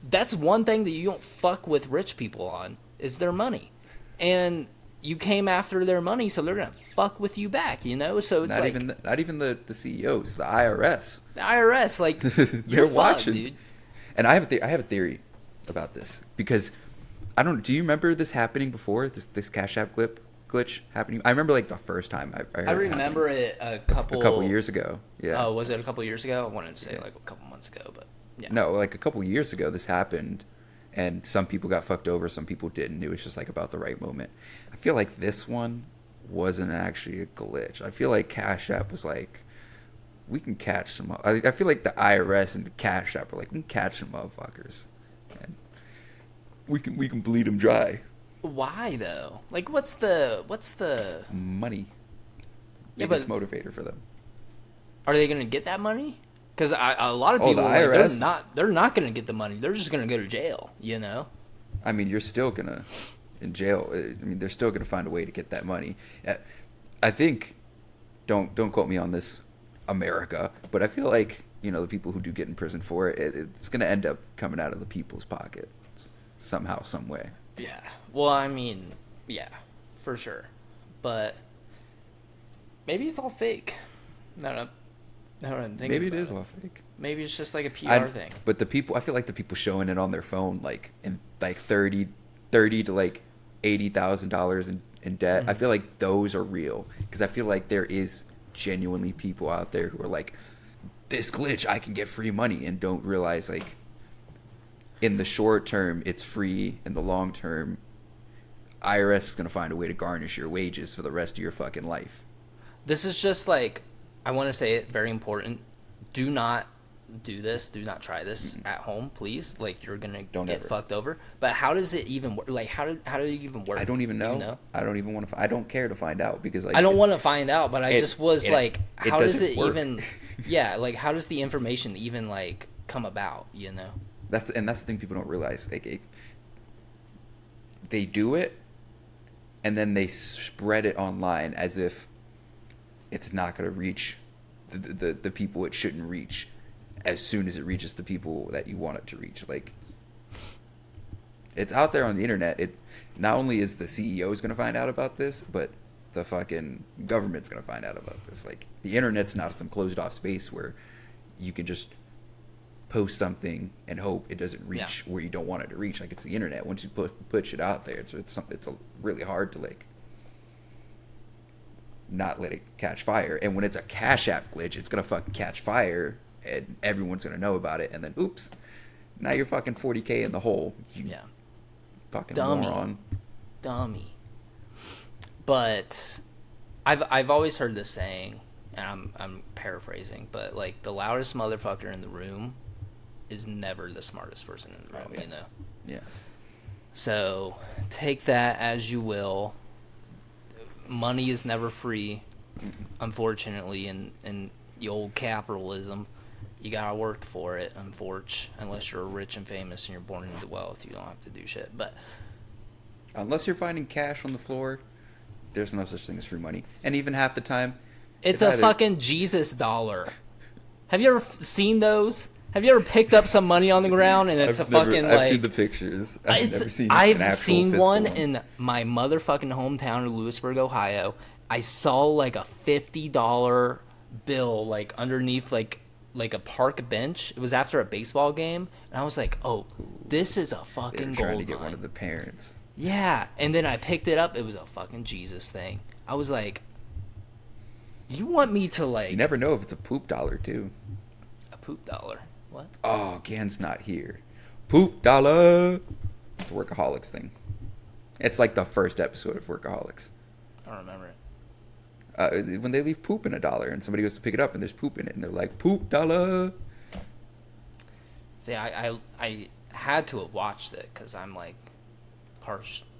Speaker 2: That's one thing that you don't fuck with rich people on, is their money. And you came after their money, so they're gonna fuck with you back, So it's
Speaker 1: Not
Speaker 2: like
Speaker 1: even the CEOs, the IRS.
Speaker 2: the IRS, like
Speaker 1: They're
Speaker 2: you're fucked,
Speaker 1: watching.
Speaker 2: dude.
Speaker 1: And I have a theory about this because do you remember this happening before? This Cash App glitch happening? I remember like the first time I heard
Speaker 2: I
Speaker 1: it
Speaker 2: remember
Speaker 1: happening.
Speaker 2: it a couple
Speaker 1: Years ago. Yeah.
Speaker 2: Oh, was it a couple years ago? I wanted to say like a couple months ago, but yeah.
Speaker 1: No, like a couple years ago this happened, and some people got fucked over, some people didn't. It was just like about the right moment. I feel like this one wasn't actually a glitch. I feel like Cash App was like, we can catch some. I feel like the IRS and the Cash App are like, we can catch some motherfuckers, and we can bleed them dry.
Speaker 2: Why though? Like, what's the
Speaker 1: Money.
Speaker 2: Yeah,
Speaker 1: Biggest
Speaker 2: but
Speaker 1: motivator for them.
Speaker 2: are they gonna get that money? Because a lot of
Speaker 1: Oh,
Speaker 2: people
Speaker 1: the
Speaker 2: are like,
Speaker 1: IRS?
Speaker 2: they're not gonna get the money. They're just gonna go to jail.
Speaker 1: I mean, you're still gonna in jail. I mean, they're still gonna find a way to get that money. I think. Don't quote me on this, America. But I feel like the people who do get in prison for it, it's gonna end up coming out of the people's pocket somehow, some way.
Speaker 2: Yeah. Well, I mean, yeah, for sure. But maybe it's all fake. No, I'm thinking
Speaker 1: Maybe it
Speaker 2: about
Speaker 1: is all fake.
Speaker 2: Maybe it's just like a PR thing.
Speaker 1: But I feel like the people showing it on their phone, like in like 30 to like $80,000 in debt. I feel like those are real, because I feel like there is genuinely people out there who are like, this glitch, I can get free money, and don't realize like in the short term it's free, in the long term IRS is gonna find a way to garnish your wages for the rest of your fucking life.
Speaker 2: This is just like, I want to say it, very important. Do not do this. Do not try this at home, please. Like, you're gonna
Speaker 1: Don't
Speaker 2: get
Speaker 1: ever.
Speaker 2: fucked over. But how does it even work? Like, how do it even work?
Speaker 1: I don't even
Speaker 2: Do
Speaker 1: know.
Speaker 2: you know?
Speaker 1: I don't even want to. I don't care to find out, because like
Speaker 2: I don't want to find out, but I
Speaker 1: it-
Speaker 2: just was
Speaker 1: it-
Speaker 2: like,
Speaker 1: it
Speaker 2: how does
Speaker 1: doesn't
Speaker 2: it
Speaker 1: work.
Speaker 2: even? Yeah, like how does the information even like come about?
Speaker 1: That's the thing people don't realize. Like they do it, and then they spread it online as if it's not going to reach the people it shouldn't reach as soon as it reaches the people that you want it to reach. Like, it's out there on the internet. It not only is the CEOs going to find out about this, but the fucking government's going to find out about this. Like, the internet's not some closed off space where you can just post something and hope it doesn't reach where you don't want it to reach. Like, it's the internet. Once you put shit out there, it's really hard to, like, not let it catch fire. And when it's a Cash App glitch, it's gonna fucking catch fire and everyone's gonna know about it, and then oops, now you're fucking 40K in the hole, you fucking
Speaker 2: dummy. But I've always heard this saying, and I'm paraphrasing, but like, the loudest motherfucker in the room is never the smartest person in the room. You know.
Speaker 1: Yeah.
Speaker 2: So take that as you will. Money is never free, unfortunately, in the old capitalism. You gotta work for it, unfortunately. Unless you're rich and famous and you're born into wealth, you don't have to do shit. But
Speaker 1: unless you're finding cash on the floor, there's no such thing as free money. And even half the time,
Speaker 2: it's a fucking Jesus dollar. Have you ever seen those? Have you ever picked up some money on the ground and it's
Speaker 1: I've seen the pictures.
Speaker 2: I've seen one in my motherfucking hometown of Lewisburg, Ohio. I saw like a $50 bill like underneath like a park bench. It was after a baseball game, and I was like, "Oh, this is a fucking gold
Speaker 1: trying to get
Speaker 2: mine."
Speaker 1: One of the parents.
Speaker 2: Yeah, and then I picked it up. It was a fucking Jesus thing. I was like, "You want me to like?"
Speaker 1: You never know if it's a poop dollar too.
Speaker 2: A poop dollar. What?
Speaker 1: Oh, Gan's not here. Poop dollar. It's a Workaholics thing. It's like the first episode of Workaholics.
Speaker 2: I don't remember it.
Speaker 1: When they leave poop in $1 and somebody goes to pick it up and there's poop in it and they're like, poop dollar.
Speaker 2: See, I had to have watched it because I'm like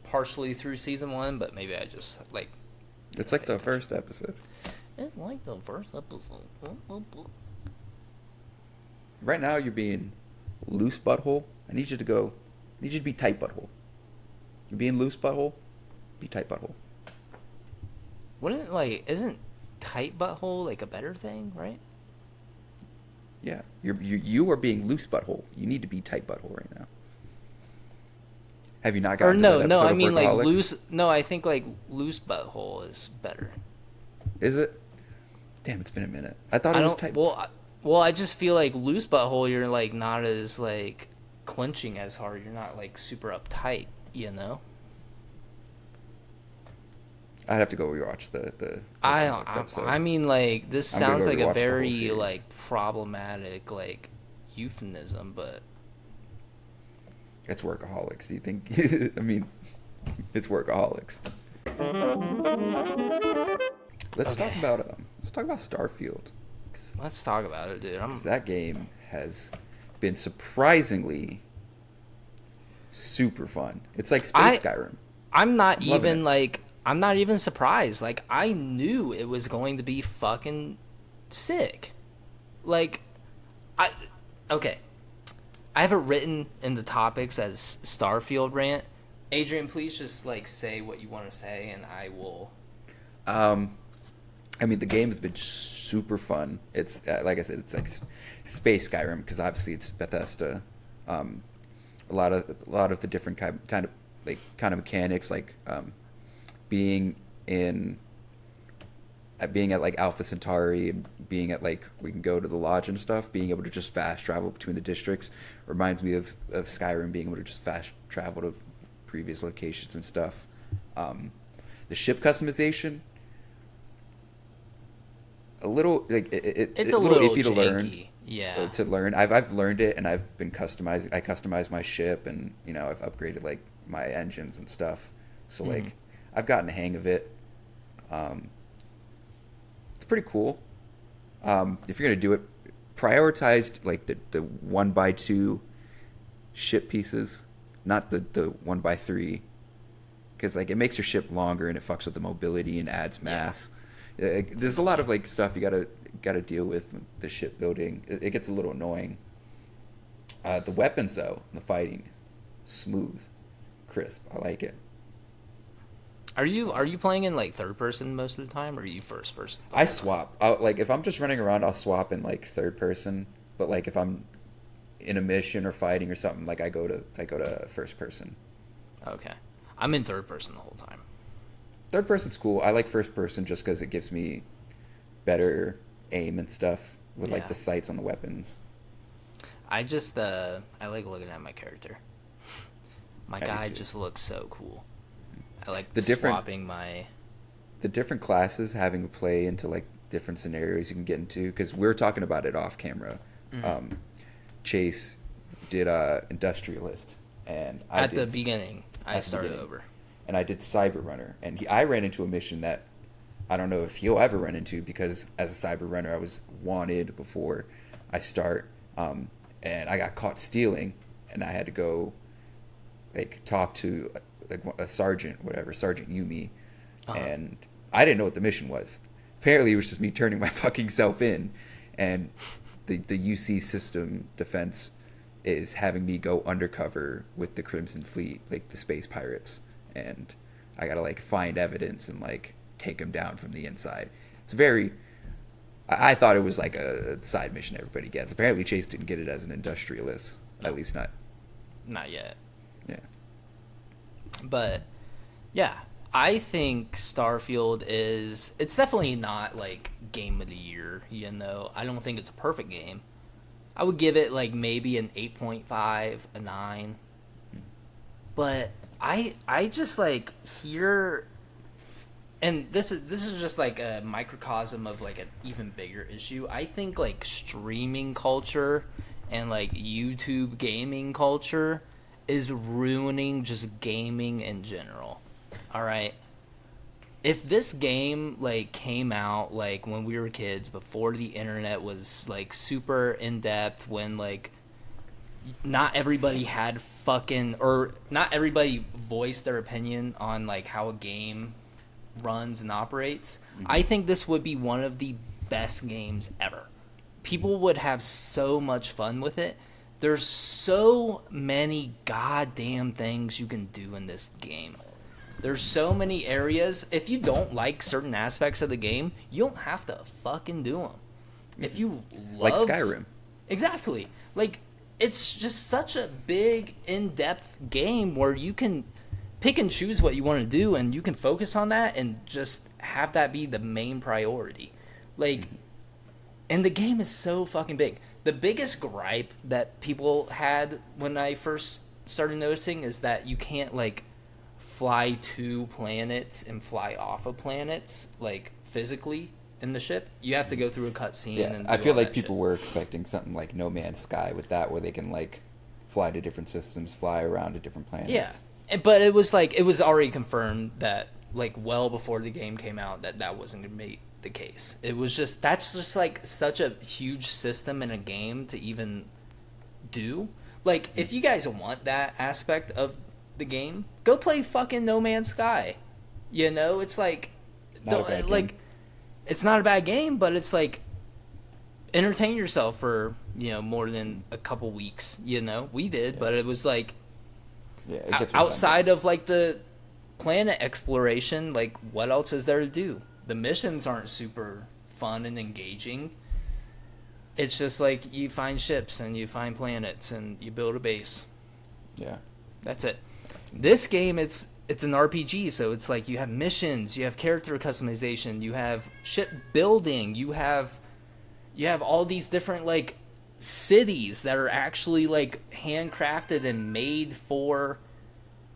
Speaker 2: partially through season 1, but maybe I just like.
Speaker 1: It's like the first episode.
Speaker 2: It's like the first episode.
Speaker 1: Right now you're being loose butthole. I need you to be tight butthole. You're being loose butthole, be tight butthole.
Speaker 2: Isn't tight butthole like a better thing, right?
Speaker 1: Yeah, you are being loose butthole. You need to be tight butthole right now. Have you not gotten to that episode
Speaker 2: no, I
Speaker 1: of
Speaker 2: mean like
Speaker 1: Workaholics?
Speaker 2: loose. No, I think like loose butthole is better.
Speaker 1: Is it? Damn, it's been a minute. I thought it was tight.
Speaker 2: Well, I just feel like loose butthole, you're like not as like clenching as hard. You're not like super uptight, you know.
Speaker 1: I'd have to go rewatch the episode.
Speaker 2: I mean, like, this sounds like a very like problematic like euphemism, but
Speaker 1: it's Workaholics. Do you think? I mean, it's Workaholics. Let's talk about Starfield.
Speaker 2: Let's talk about it, dude.
Speaker 1: Because that game has been surprisingly super fun. It's like Space Skyrim.
Speaker 2: I'm not even surprised. Like, I knew it was going to be fucking sick. Like, okay. I have it written in the topics as Starfield Rant. Adrian, please just like say what you want to say, and I will.
Speaker 1: I mean, the game has been super fun. It's like I said, it's like Space Skyrim because obviously it's Bethesda. A lot of the different kind of mechanics, like being at like Alpha Centauri and being at like we can go to the lodge and stuff. Being able to just fast travel between the districts reminds me of Skyrim being able to just fast travel to previous locations and stuff. The ship customization. A little like it's a little iffy to learn.
Speaker 2: Yeah.
Speaker 1: To learn, I've learned it and I've been customizing. I customized my ship and I've upgraded like my engines and stuff. So like I've gotten the hang of it. It's pretty cool. If you're gonna do it, prioritize like the 1x2 ship pieces, not the 1x3, because like it makes your ship longer and it fucks with the mobility and adds mass. There's a lot of like stuff you gotta deal with the ship building. It gets a little annoying. The weapons though, the fighting, smooth, crisp. I like it.
Speaker 2: Are you playing in like third person most of the time, or are you first person the
Speaker 1: I
Speaker 2: whole time?
Speaker 1: swap. Like if I'm just running around, I'll swap in like third person. But like if I'm in a mission or fighting or something, like I go to first person.
Speaker 2: Okay, I'm in third person the whole time.
Speaker 1: Third person's cool. I like first person just because it gives me better aim and stuff with like
Speaker 2: Yeah,
Speaker 1: the sights on the weapons.
Speaker 2: I like looking at my character. My
Speaker 1: I do
Speaker 2: guy
Speaker 1: too.
Speaker 2: just looks so cool. I like
Speaker 1: The different
Speaker 2: swapping my.
Speaker 1: the different classes having a play into like different scenarios you can get into because we are talking about it off camera.
Speaker 2: Mhm.
Speaker 1: Um, Chase did industrialist, and I
Speaker 2: At the
Speaker 1: did
Speaker 2: beginning, I
Speaker 1: at the
Speaker 2: started
Speaker 1: beginning,
Speaker 2: over.
Speaker 1: and I did cyber runner, and I ran into a mission that I don't know if he'll ever run into because as a cyber runner I was wanted before I start, and I got caught stealing, and I had to go like talk to like a sergeant, whatever, Sergeant Yumi,
Speaker 2: Uh huh.
Speaker 1: and I didn't know what the mission was. Apparently, it was just me turning my fucking self in, and the UC system defense is having me go undercover with the Crimson Fleet, like the space pirates, and I gotta like find evidence and like take them down from the inside. It's very. I thought it was like a side mission everybody gets. Apparently, Chase didn't get it as an industrialist, at
Speaker 2: Nope,
Speaker 1: least not.
Speaker 2: not yet.
Speaker 1: Yeah,
Speaker 2: But yeah, I think Starfield is. It's definitely not like game of the year. I don't think it's a perfect game. I would give it like maybe an 8.5, a 9. But I just like hear, and this is just like a microcosm of like an even bigger issue. I think like streaming culture and like YouTube gaming culture is ruining just gaming in general. All right. If this game like came out like when we were kids before the internet was like super in depth, when like not everybody had fucking, or not everybody voiced their opinion on like how a game runs and operates, I
Speaker 1: hmm
Speaker 2: think this would be one of the best games ever. People would have so much fun with it. There's so many goddamn things you can do in this game. There's so many areas. If you don't like certain aspects of the game, you don't have to fucking do them. If you
Speaker 1: like
Speaker 2: love.
Speaker 1: Skyrim.
Speaker 2: Exactly. Like, it's just such a big, in depth game where you can pick and choose what you want to do, and you can focus on that and just have that be the main priority. Like, and the game is so fucking big. The biggest gripe that people had when I first started noticing is that you can't, like, fly to planets and fly off of planets, like, physically in the ship. You have to go through a cutscene
Speaker 1: Yeah,
Speaker 2: and
Speaker 1: I
Speaker 2: do
Speaker 1: feel
Speaker 2: all
Speaker 1: like
Speaker 2: that shit.
Speaker 1: people were expecting something like No Man's Sky with that, where they can like fly to different systems, fly around to different
Speaker 2: Yeah,
Speaker 1: planets.
Speaker 2: but it was like it was already confirmed that like well before the game came out that that wasn't gonna be the case. It was just that's just like such a huge system in a game to even do. Like if you guys want that aspect of the game, go play fucking No Man's Sky. It's like
Speaker 1: Not a bad game.
Speaker 2: like it's not a bad game, but it's like entertain yourself for more than a couple weeks. We did,
Speaker 1: Yeah,
Speaker 2: but it was like
Speaker 1: yeah, it gets redundant.
Speaker 2: outside of like the planet exploration, like what else is there to do? The missions aren't super fun and engaging. It's just like you find ships and you find planets and you build a base.
Speaker 1: Yeah,
Speaker 2: That's it. This game, it's an RPG, so it's like you have missions, you have character customization, you have ship building, you have all these different like cities that are actually like handcrafted and made for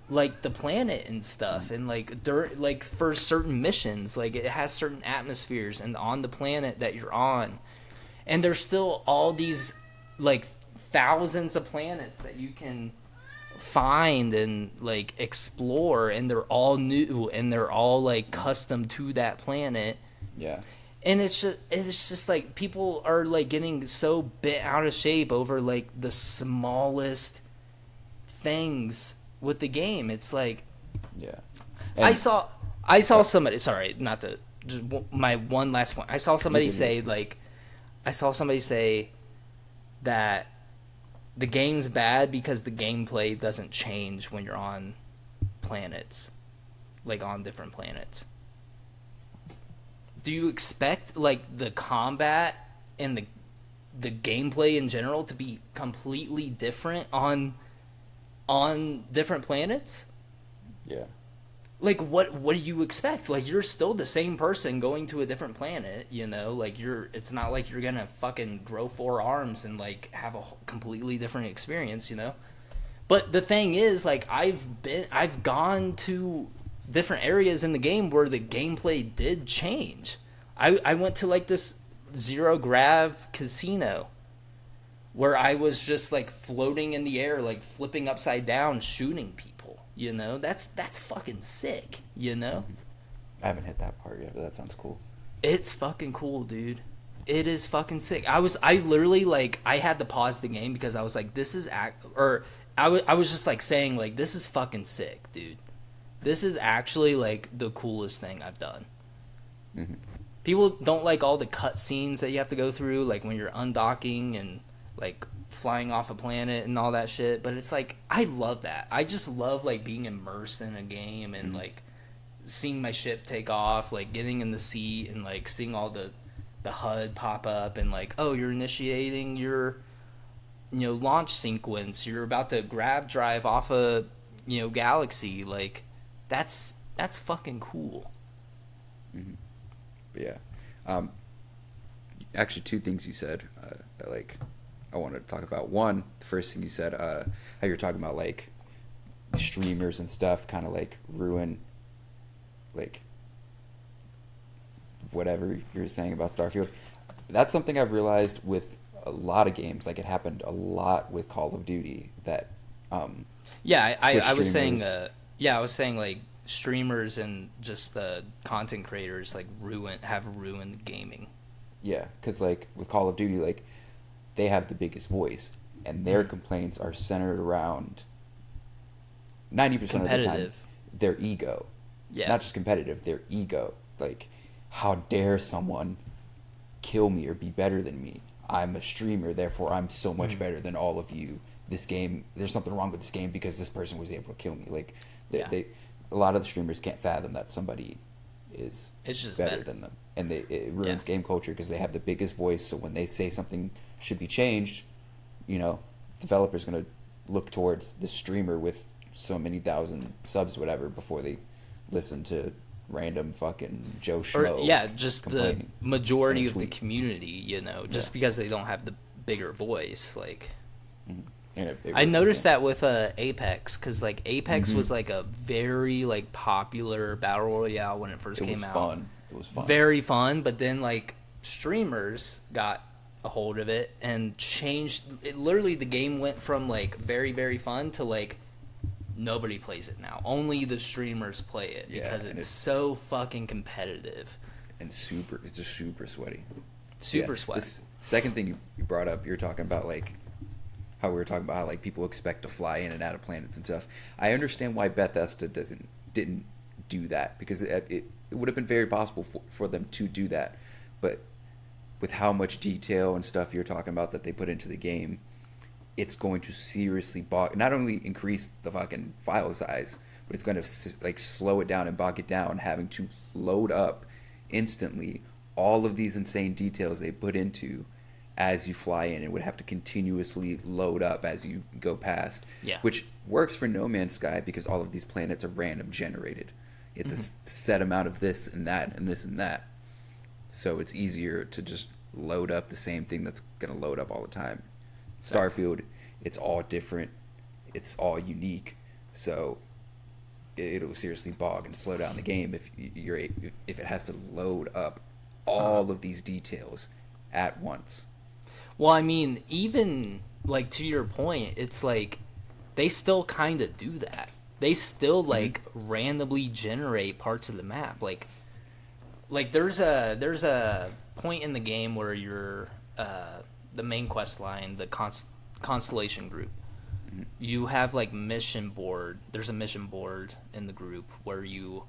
Speaker 2: like the planet and stuff, and like for certain missions, like it has certain atmospheres and on the planet that you're on, and there's still all these like thousands of planets that you can find and like explore, and they're all new and they're all like custom to that planet.
Speaker 1: yeah.
Speaker 2: And it's just like people are like getting so bent out of shape over like the smallest things with the game. It's like
Speaker 1: Yeah.
Speaker 2: I
Speaker 1: And
Speaker 2: saw I saw
Speaker 1: uh,
Speaker 2: somebody. Sorry, not to just my one last point.
Speaker 1: you're good. You're good.
Speaker 2: I saw somebody say that the game's bad because the gameplay doesn't change when you're on planets. like on different planets. Do you expect like the combat and the gameplay in general to be completely different on different planets?
Speaker 1: Yeah.
Speaker 2: Like what do you expect? Like you're still the same person going to a different planet, you know? Like it's not like you're going to fucking grow 4 arms and like have a completely different experience, you know? But the thing is, like I've gone to different areas in the game where the gameplay did change. I went to like this zero grav casino where I was just like floating in the air, like flipping upside down, shooting people. You know, that's fucking sick. You know,
Speaker 1: I haven't hit that part yet, but that sounds cool.
Speaker 2: it's fucking cool, dude. It is fucking sick. I literally like I had to pause the game because I was like, this is I was just like saying like this is fucking sick, dude. This is actually like the coolest thing I've done.
Speaker 1: Mm-hmm.
Speaker 2: People don't like all the cutscenes that you have to go through, like when you're undocking and like flying off a planet and all that shit. But it's like I love that. I just love like being immersed in a game and like seeing my ship take off, like getting in the seat and like seeing all the HUD pop up and like, oh, you're initiating your launch sequence. You're about to grab drive off a galaxy. Like that's fucking cool.
Speaker 1: Mm-hmm. But yeah, actually, two things you said that like I wanted to talk about. One, the first thing you said, how you're talking about like streamers and stuff, kind of like ruin, like whatever you're saying about Starfield. That's something I've realized with a lot of games. Like it happened a lot with Call of Duty. That
Speaker 2: yeah, I was saying
Speaker 1: streamers-
Speaker 2: I was saying like streamers and just the content creators like have ruined gaming.
Speaker 1: Yeah, because like with Call of Duty, like they have the biggest voice, and their complaints are centered around 90% of the time
Speaker 2: Competitive.
Speaker 1: their ego.
Speaker 2: Yeah.
Speaker 1: Not just competitive, their ego. Like, how dare someone kill me or be better than me? I'm a streamer, therefore I'm so much better than all of you. This game, there's something wrong with this game because this person was able to kill me. Like, they a lot of the streamers can't fathom that somebody is
Speaker 2: It's just
Speaker 1: better than them, and it ruins game culture because they have the biggest voice. So when they say something should be changed, developers gonna look towards the streamer with so many thousand subs, whatever, before they listen to random fucking Joe Schmo.
Speaker 2: Or just the majority of the
Speaker 1: tweet.
Speaker 2: community, just because they don't have the bigger voice, like.
Speaker 1: Mm-hmm. And it
Speaker 2: I
Speaker 1: really
Speaker 2: noticed
Speaker 1: can't.
Speaker 2: that with Apex, because like Apex was like a very like popular battle royale when it first came out.
Speaker 1: Fun. It was fun.
Speaker 2: Very fun, but then like streamers got a hold of it and changed it. Literally, the game went from like very very fun to like nobody plays it now. Only the streamers play it because it's so fucking competitive
Speaker 1: and it's just super sweaty.
Speaker 2: Super sweaty.
Speaker 1: This second thing you brought up, you're talking about like how we were talking about how like people expect to fly in and out of planets and stuff. I understand why Bethesda didn't do that, because it would have been very possible for them to do that, but with how much detail and stuff you're talking about that they put into the game, it's going to seriously not only increase the fucking file size, but it's going to like slow it down and bog it down, having to load up instantly all of these insane details they put into as you fly in. It would have to continuously load up as you go past, which works for No Man's Sky because all of these planets are random generated. It's a set amount of this and that and this and that, so it's easier to just load up the same thing that's going to load up all the time. Starfield, it's all different, it's all unique, so it'll seriously bog and slow down the game if it has to load up all of these details at once.
Speaker 2: Well, I mean, even like to your point, it's like they still kind of do that. They still like randomly generate parts of the map. Like there's a point in the game where you're the main quest line, the Constellation group. You have like mission board. There's a mission board in the group where you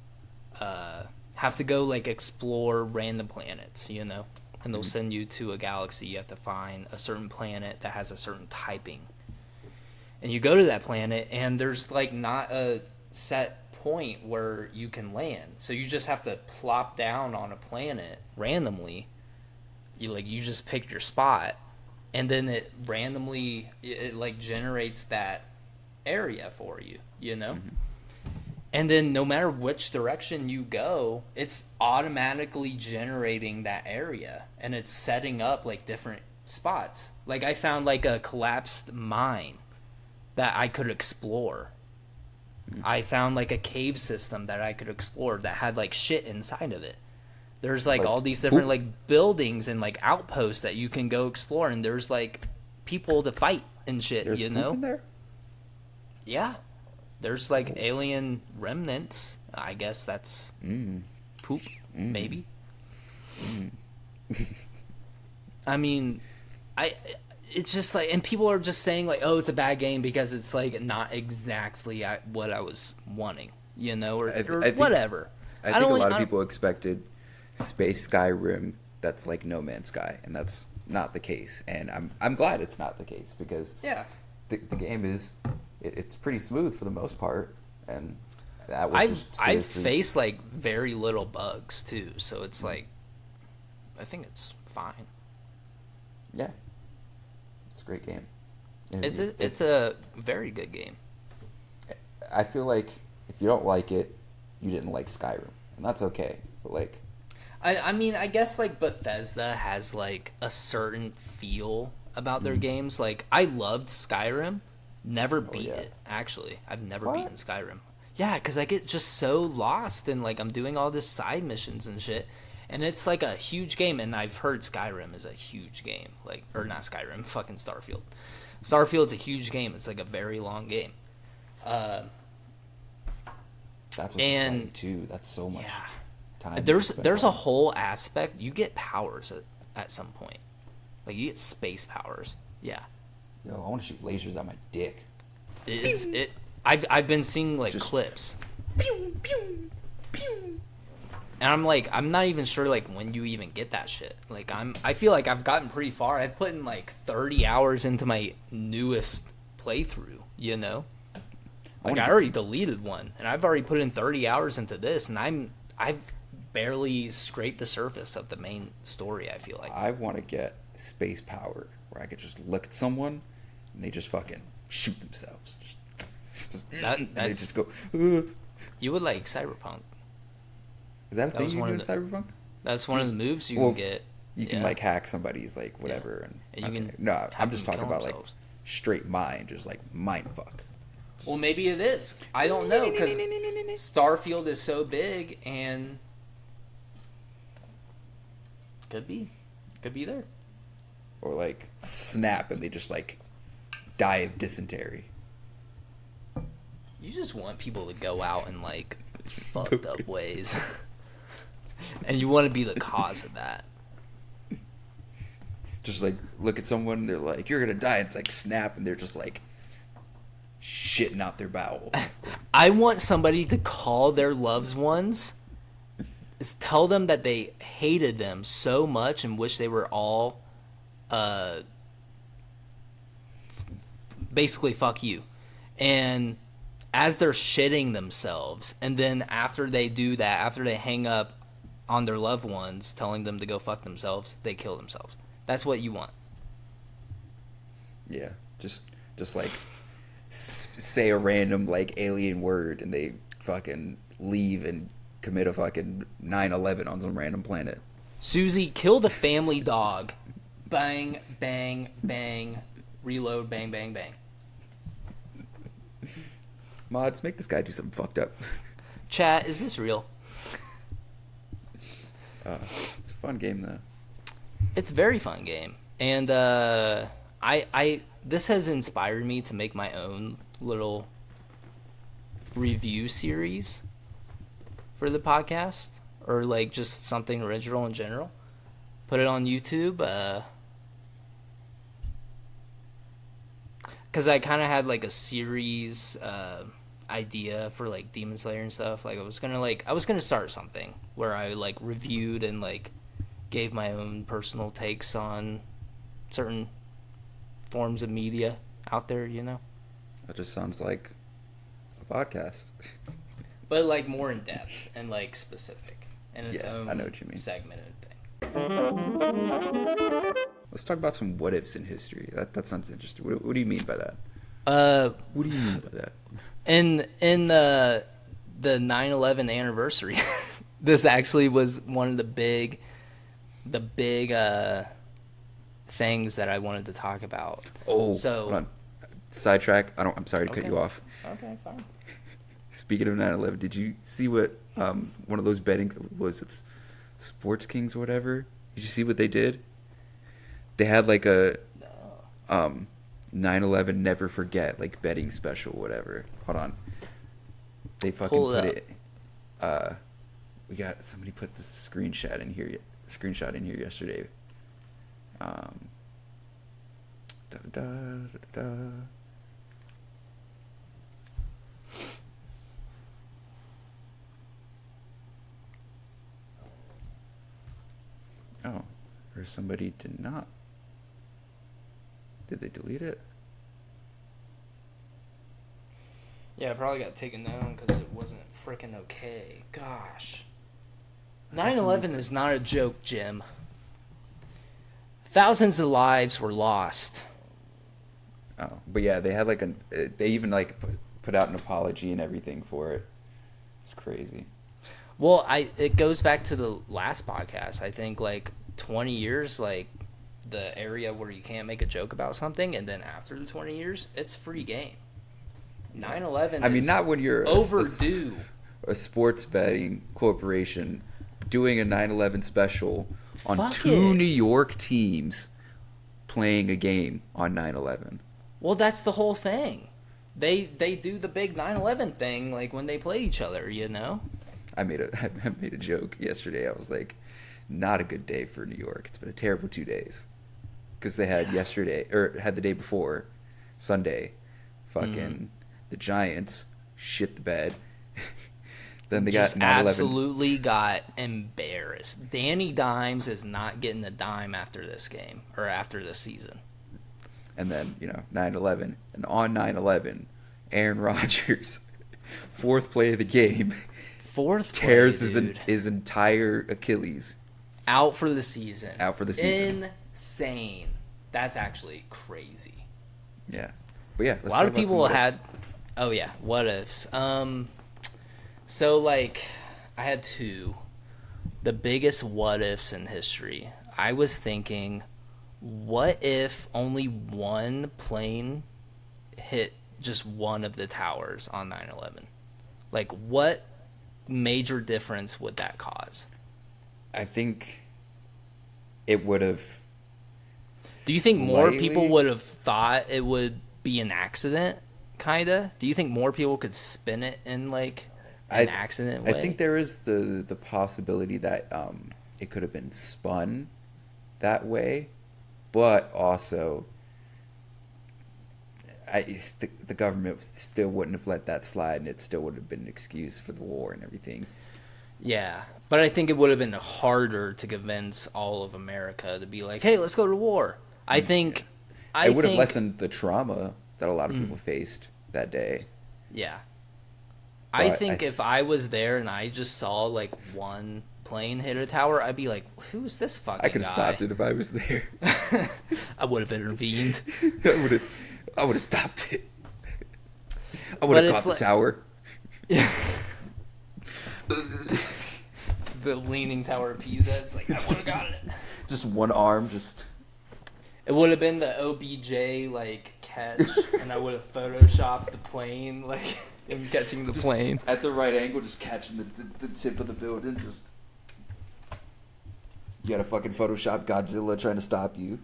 Speaker 2: have to go like explore random planets, and they'll send you to a galaxy. You have to find a certain planet that has a certain typing, and you go to that planet, and there's like not a set point where you can land. So you just have to plop down on a planet randomly. You just pick your spot, and then it randomly like generates that area for you, you know?
Speaker 1: Mm-hmm.
Speaker 2: And then no matter which direction you go, it's automatically generating that area, and it's setting up like different spots. Like I found like a collapsed mine that I could explore. I found like a cave system that I could explore that had like shit inside of it. There's like all these different like buildings and like outposts that you can go explore, and there's like people to fight and shit,
Speaker 1: There's
Speaker 2: you
Speaker 1: poop
Speaker 2: know?
Speaker 1: in there?
Speaker 2: Yeah. There's like alien remnants. I guess that's poop, maybe. I mean, it's just like, and people are just saying like, oh, it's a bad game because it's like not exactly what I was wanting, you know, or whatever.
Speaker 1: I think a lot of people expected Space Skyrim that's like No Man's Sky, and that's not the case. And I'm glad it's not the case, because
Speaker 2: Yeah.
Speaker 1: the game is it's pretty smooth for the most part, and that was just
Speaker 2: I've
Speaker 1: seriously...
Speaker 2: faced like very little bugs too, so it's like I think it's fine.
Speaker 1: Yeah, it's a great game. And
Speaker 2: It's a very good game.
Speaker 1: I feel like if you don't like it, you didn't like Skyrim, and that's okay. But like,
Speaker 2: I mean, I guess like Bethesda has like a certain feel about their games. Like I loved Skyrim, never beat it. Actually, I've never beaten Skyrim. Yeah, because I get just so lost and like I'm doing all this side missions and shit, and it's like a huge game. And I've heard Skyrim is a huge game, like, or not Skyrim, fucking Starfield. Starfield's a huge game. It's like a very long game.
Speaker 1: that's what's exciting too. That's so much time.
Speaker 2: There's a whole aspect. You get powers at some point, like you get space powers. Yeah.
Speaker 1: Yo, I want to shoot lasers out my dick.
Speaker 2: I've been seeing like
Speaker 1: Just
Speaker 2: clips,
Speaker 1: Pew pew pew.
Speaker 2: and I'm like, I'm not even sure like when you even get that shit. Like I feel like I've gotten pretty far. I've put in like 30 hours into my newest playthrough. You know, like I already deleted one, and I've already put in 30 hours into this, and I've barely scraped the surface of the main story. I feel like
Speaker 1: I want to get space power where I could just look at someone and they just fucking shoot themselves. And they just go.
Speaker 2: You would like Cyberpunk.
Speaker 1: Is that a thing you do in Cyberpunk?
Speaker 2: That's one of the moves you can get.
Speaker 1: You can like hack somebody's like whatever, and
Speaker 2: you can.
Speaker 1: No, I'm just talking about like straight mind, just like mind fuck.
Speaker 2: Well, maybe it is. I don't know, because Starfield is so big, and could be there.
Speaker 1: Or like snap, and they just like die of dysentery.
Speaker 2: You just want people to go out in like fucked up ways, and you want to be the cause of that.
Speaker 1: Just like look at someone, they're like, "You're gonna die." It's like snap, and they're just like shitting out their bowel.
Speaker 2: I want somebody to call their loved ones, tell them that they hated them so much and wish they were all, basically fuck you, and as they're shitting themselves, and then after they do that, after they hang up on their loved ones, telling them to go fuck themselves, they kill themselves. That's what you want.
Speaker 1: Yeah, just like say a random like alien word, and they fucking leave and commit a fucking 9/11 on some random planet.
Speaker 2: Susie, kill the family dog. Bang, bang, bang. Reload, bang, bang, bang.
Speaker 1: Mods, make this guy do something fucked up.
Speaker 2: Chat, is this real?
Speaker 1: It's a fun game though.
Speaker 2: It's a very fun game, and I this has inspired me to make my own little review series for the podcast, or like just something original in general. Put it on YouTube, because I kind of had like a series idea for like Demon Slayer and stuff. Like I was gonna start something where I like reviewed and like gave my own personal takes on certain forms of media out there, you know.
Speaker 1: That just sounds like a podcast.
Speaker 2: but like more in depth and like specific and its
Speaker 1: Yeah,
Speaker 2: own
Speaker 1: I know what you mean.
Speaker 2: segmented thing.
Speaker 1: Let's talk about some what ifs in history. That sounds interesting. What do you mean by that?
Speaker 2: Uh,
Speaker 1: What do you mean by that?
Speaker 2: in the 9/11 anniversary, this actually was one of the big things that I wanted to talk about.
Speaker 1: Oh,
Speaker 2: So
Speaker 1: hold on. Sidetrack. I'm sorry to cut
Speaker 2: okay.
Speaker 1: you off.
Speaker 2: Okay, fine.
Speaker 1: Speaking of 9/11, did you see what one of those betting was? It's Sports Kings or whatever. Did you see what they did? They had like a
Speaker 2: No.
Speaker 1: 9/11 never forget like betting special, whatever. Hold on. They fucking
Speaker 2: Hold
Speaker 1: put
Speaker 2: up.
Speaker 1: it. We got somebody put the screenshot in here. Screenshot in here yesterday. Da, da, da, da. Oh, or somebody did not. Did they delete it?
Speaker 2: Yeah, it probably got taken down because it wasn't freaking okay. Gosh. 9/11 is not a joke, Jim. Thousands of lives were lost.
Speaker 1: Oh, but yeah, they had like they even like put out an apology and everything for it. It's crazy.
Speaker 2: Well, it goes back to the last podcast. I think like 20 years, like the area where you can't make a joke about something, and then after the 20 years, it's free game. 9/11.
Speaker 1: I mean, not when you're
Speaker 2: overdue.
Speaker 1: a sports betting corporation doing a 9/11 special on
Speaker 2: Fuck
Speaker 1: two
Speaker 2: it.
Speaker 1: New York teams playing a game on 9/11.
Speaker 2: Well, that's the whole thing. They do the big 9/11 thing like when they play each other, you know?
Speaker 1: I made a joke yesterday. I was like, not a good day for New York. It's been a terrible 2 days because they had yesterday or had the day before, Sunday, fucking the Giants shit the bed. Then they
Speaker 2: Just
Speaker 1: got 9/11.
Speaker 2: absolutely got embarrassed. Danny Dimes is not getting a dime after this game or after this season.
Speaker 1: And then 9/11, and on 9/11, Aaron Rodgers, fourth play of the game,
Speaker 2: Fourth
Speaker 1: tears
Speaker 2: play, dude.
Speaker 1: his entire Achilles.
Speaker 2: Out for the season.
Speaker 1: Out for the season.
Speaker 2: Insane. That's actually crazy.
Speaker 1: Yeah, but yeah, let's
Speaker 2: A lot
Speaker 1: talk
Speaker 2: of
Speaker 1: about some
Speaker 2: people
Speaker 1: what
Speaker 2: had.
Speaker 1: ifs.
Speaker 2: Oh yeah, what ifs? So like, I had two. The biggest what ifs in history. I was thinking, what if only one plane hit just one of the towers on 9/11? Like, what major difference would that cause?
Speaker 1: I think it would have.
Speaker 2: Do you think more
Speaker 1: slightly-
Speaker 2: people would have thought it would be an accident, kinda? Do you think more people could spin it in like an accident way?
Speaker 1: I think there is the possibility that it could have been spun that way, but also the government still wouldn't have let that slide, and it still would have been an excuse for the war and everything.
Speaker 2: Yeah, but I think it would have been harder to convince all of America to be like, "Hey, let's go to war." I think
Speaker 1: It would have lessened the trauma that a lot of people faced that day.
Speaker 2: Yeah. I
Speaker 1: But
Speaker 2: think if I was there and I just saw like one plane hit a tower, I'd be like, "Who's this fucking guy?"
Speaker 1: I could have stopped it if I was there.
Speaker 2: I would have intervened.
Speaker 1: I would have stopped it. I would have caught the tower.
Speaker 2: It's the Leaning Tower of Pisa. It's like, I would have got it.
Speaker 1: Just one arm, just.
Speaker 2: It would have been the OBJ like catch, and I would have photoshopped the plane, like him catching the plane.
Speaker 1: At the right angle, just catching the tip of the building. Just. You gotta fucking Photoshop Godzilla trying to stop you.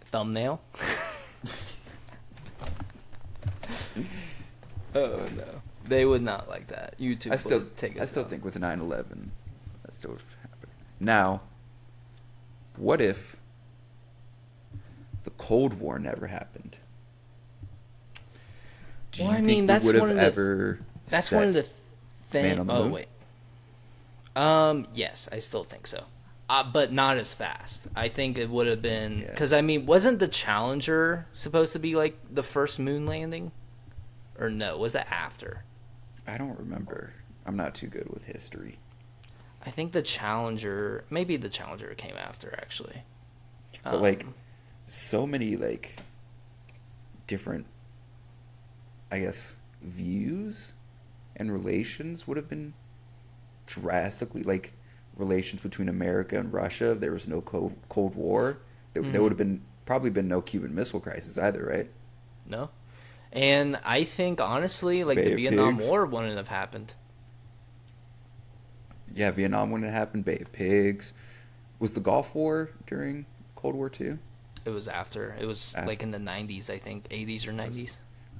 Speaker 2: Thumbnail. Oh no, they would not like that. YouTube.
Speaker 1: I still
Speaker 2: would take
Speaker 1: I
Speaker 2: us
Speaker 1: still
Speaker 2: down.
Speaker 1: think with 9/11, that still would happen. Now, what if the Cold War never happened? Do
Speaker 2: Well,
Speaker 1: you
Speaker 2: I
Speaker 1: think
Speaker 2: mean,
Speaker 1: we
Speaker 2: that's
Speaker 1: would
Speaker 2: one
Speaker 1: have
Speaker 2: of the-
Speaker 1: ever?
Speaker 2: That's
Speaker 1: set
Speaker 2: one of the
Speaker 1: Man
Speaker 2: things.
Speaker 1: on the
Speaker 2: Oh
Speaker 1: Moon?
Speaker 2: wait. Yes, I still think so. But not as fast. I think it would have been
Speaker 1: Yeah.
Speaker 2: because I mean, wasn't the Challenger supposed to be like the first moon landing? Or no, was it after?
Speaker 1: I don't remember. I'm not too good with history.
Speaker 2: I think the Challenger, maybe the Challenger came after actually.
Speaker 1: But like, so many like different, I guess, views and relations would have been drastically like relations between America and Russia. If there was no Cold War. There would have been probably been no Cuban Missile Crisis either, right?
Speaker 2: No, and I think honestly, like
Speaker 1: Bay
Speaker 2: the
Speaker 1: of
Speaker 2: Vietnam
Speaker 1: Pigs.
Speaker 2: War wouldn't have happened.
Speaker 1: Yeah, Vietnam wouldn't have happened. Bay of Pigs. Was the Gulf War during Cold War too?
Speaker 2: It was after. It was
Speaker 1: After.
Speaker 2: like in the '90s, I think, '80s or '90s.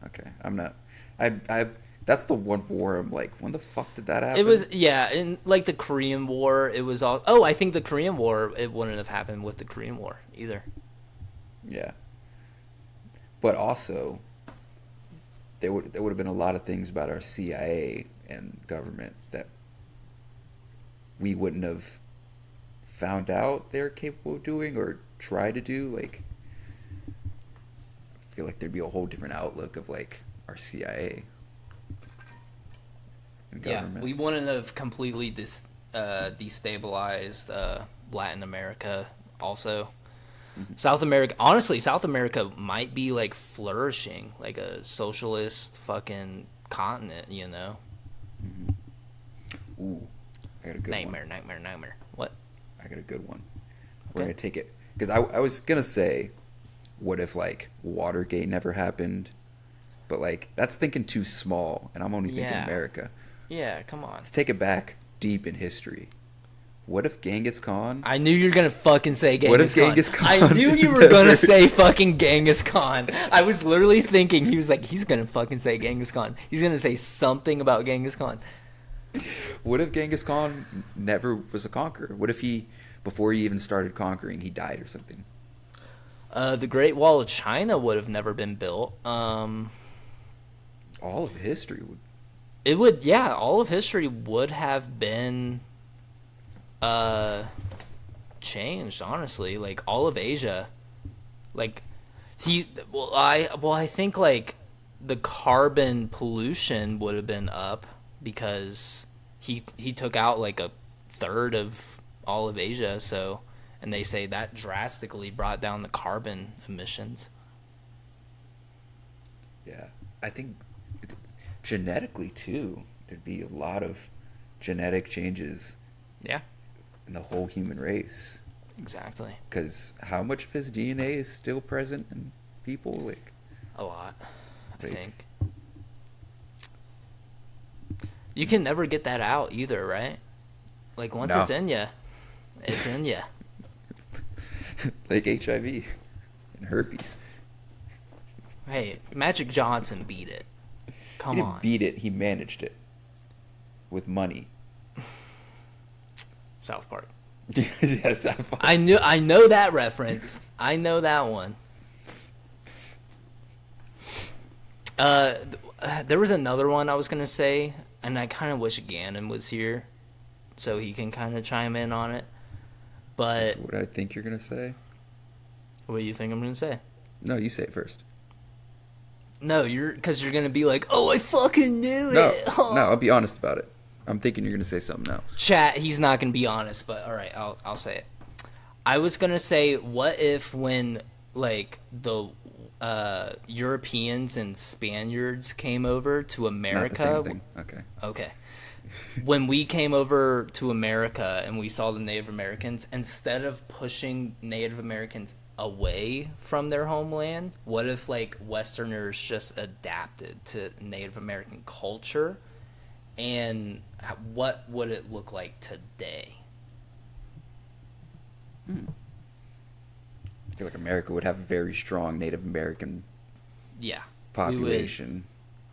Speaker 1: Okay, I'm not. I. That's the one war I'm like, when the fuck did that happen?
Speaker 2: It was, yeah, in like the Korean War. It was all. Oh, I think the Korean War. It wouldn't have happened with the Korean War either.
Speaker 1: Yeah. But also, there would have been a lot of things about our CIA and government that we wouldn't have found out they're capable of doing or try to do. Like, I feel like there'd be a whole different outlook of like our CIA and government.
Speaker 2: Yeah, we wouldn't have completely destabilized Latin America. Also, South America. Honestly, South America might be like flourishing, like a socialist fucking continent. You know.
Speaker 1: Ooh, I got a good
Speaker 2: Nightmare,
Speaker 1: one.
Speaker 2: nightmare, nightmare. What?
Speaker 1: I got a good one. We're
Speaker 2: Okay.
Speaker 1: gonna take it because I was gonna say, what if like Watergate never happened? But like that's thinking too small, and I'm only thinking
Speaker 2: Yeah.
Speaker 1: America.
Speaker 2: Yeah, come on.
Speaker 1: Let's take it back deep in history. What if Genghis Khan?
Speaker 2: I knew you were gonna fucking say Genghis
Speaker 1: What if
Speaker 2: Khan.
Speaker 1: Genghis Khan
Speaker 2: I knew you were
Speaker 1: never-
Speaker 2: gonna say fucking Genghis Khan. I was literally thinking he was like, he's gonna fucking say Genghis Khan. He's gonna say something about Genghis Khan.
Speaker 1: What if Genghis Khan never was a conqueror? What if he, before he even started conquering, he died or something?
Speaker 2: The Great Wall of China would have never been built.
Speaker 1: All of history would.
Speaker 2: It would, yeah, all of history would have been changed, honestly. Like all of Asia. Like I think like the carbon pollution would have been up because he took out like a third of all of Asia, so, and they say that drastically brought down the carbon emissions.
Speaker 1: Yeah, I think genetically too, there'd be a lot of genetic changes
Speaker 2: Yeah,
Speaker 1: in the whole human race.
Speaker 2: exactly.
Speaker 1: Because how much of his DNA is still present in people? Like,
Speaker 2: A lot, I
Speaker 1: Like-
Speaker 2: think. You can never get that out either, right? Like once
Speaker 1: No.
Speaker 2: it's in you, it's in you.
Speaker 1: like HIV and herpes.
Speaker 2: Hey, Magic Johnson beat it. Come
Speaker 1: He
Speaker 2: on.
Speaker 1: didn't beat it. He managed it with money.
Speaker 2: South Park.
Speaker 1: Yes,
Speaker 2: I know that reference. I know that one. There was another one I was gonna say, and I kind of wish Gannon was here, so he can kind of chime in on it. But
Speaker 1: That's what I think you're gonna say.
Speaker 2: what do you think I'm gonna say?
Speaker 1: No, you say it first.
Speaker 2: No, because you're gonna be like, oh, I fucking knew
Speaker 1: No,
Speaker 2: it.
Speaker 1: no, I'll be honest about it. I'm thinking you're gonna say something else.
Speaker 2: Chat, he's not gonna be honest, but all right, I'll say it. I was gonna say, what if when like the Europeans and Spaniards came over to America?
Speaker 1: Not the same thing. Okay.
Speaker 2: Okay. When we came over to America and we saw the Native Americans, instead of pushing Native Americans away from their homeland, what if like Westerners just adapted to Native American culture? And what would it look like today?
Speaker 1: I feel like America would have a very strong Native American
Speaker 2: Yeah.
Speaker 1: population.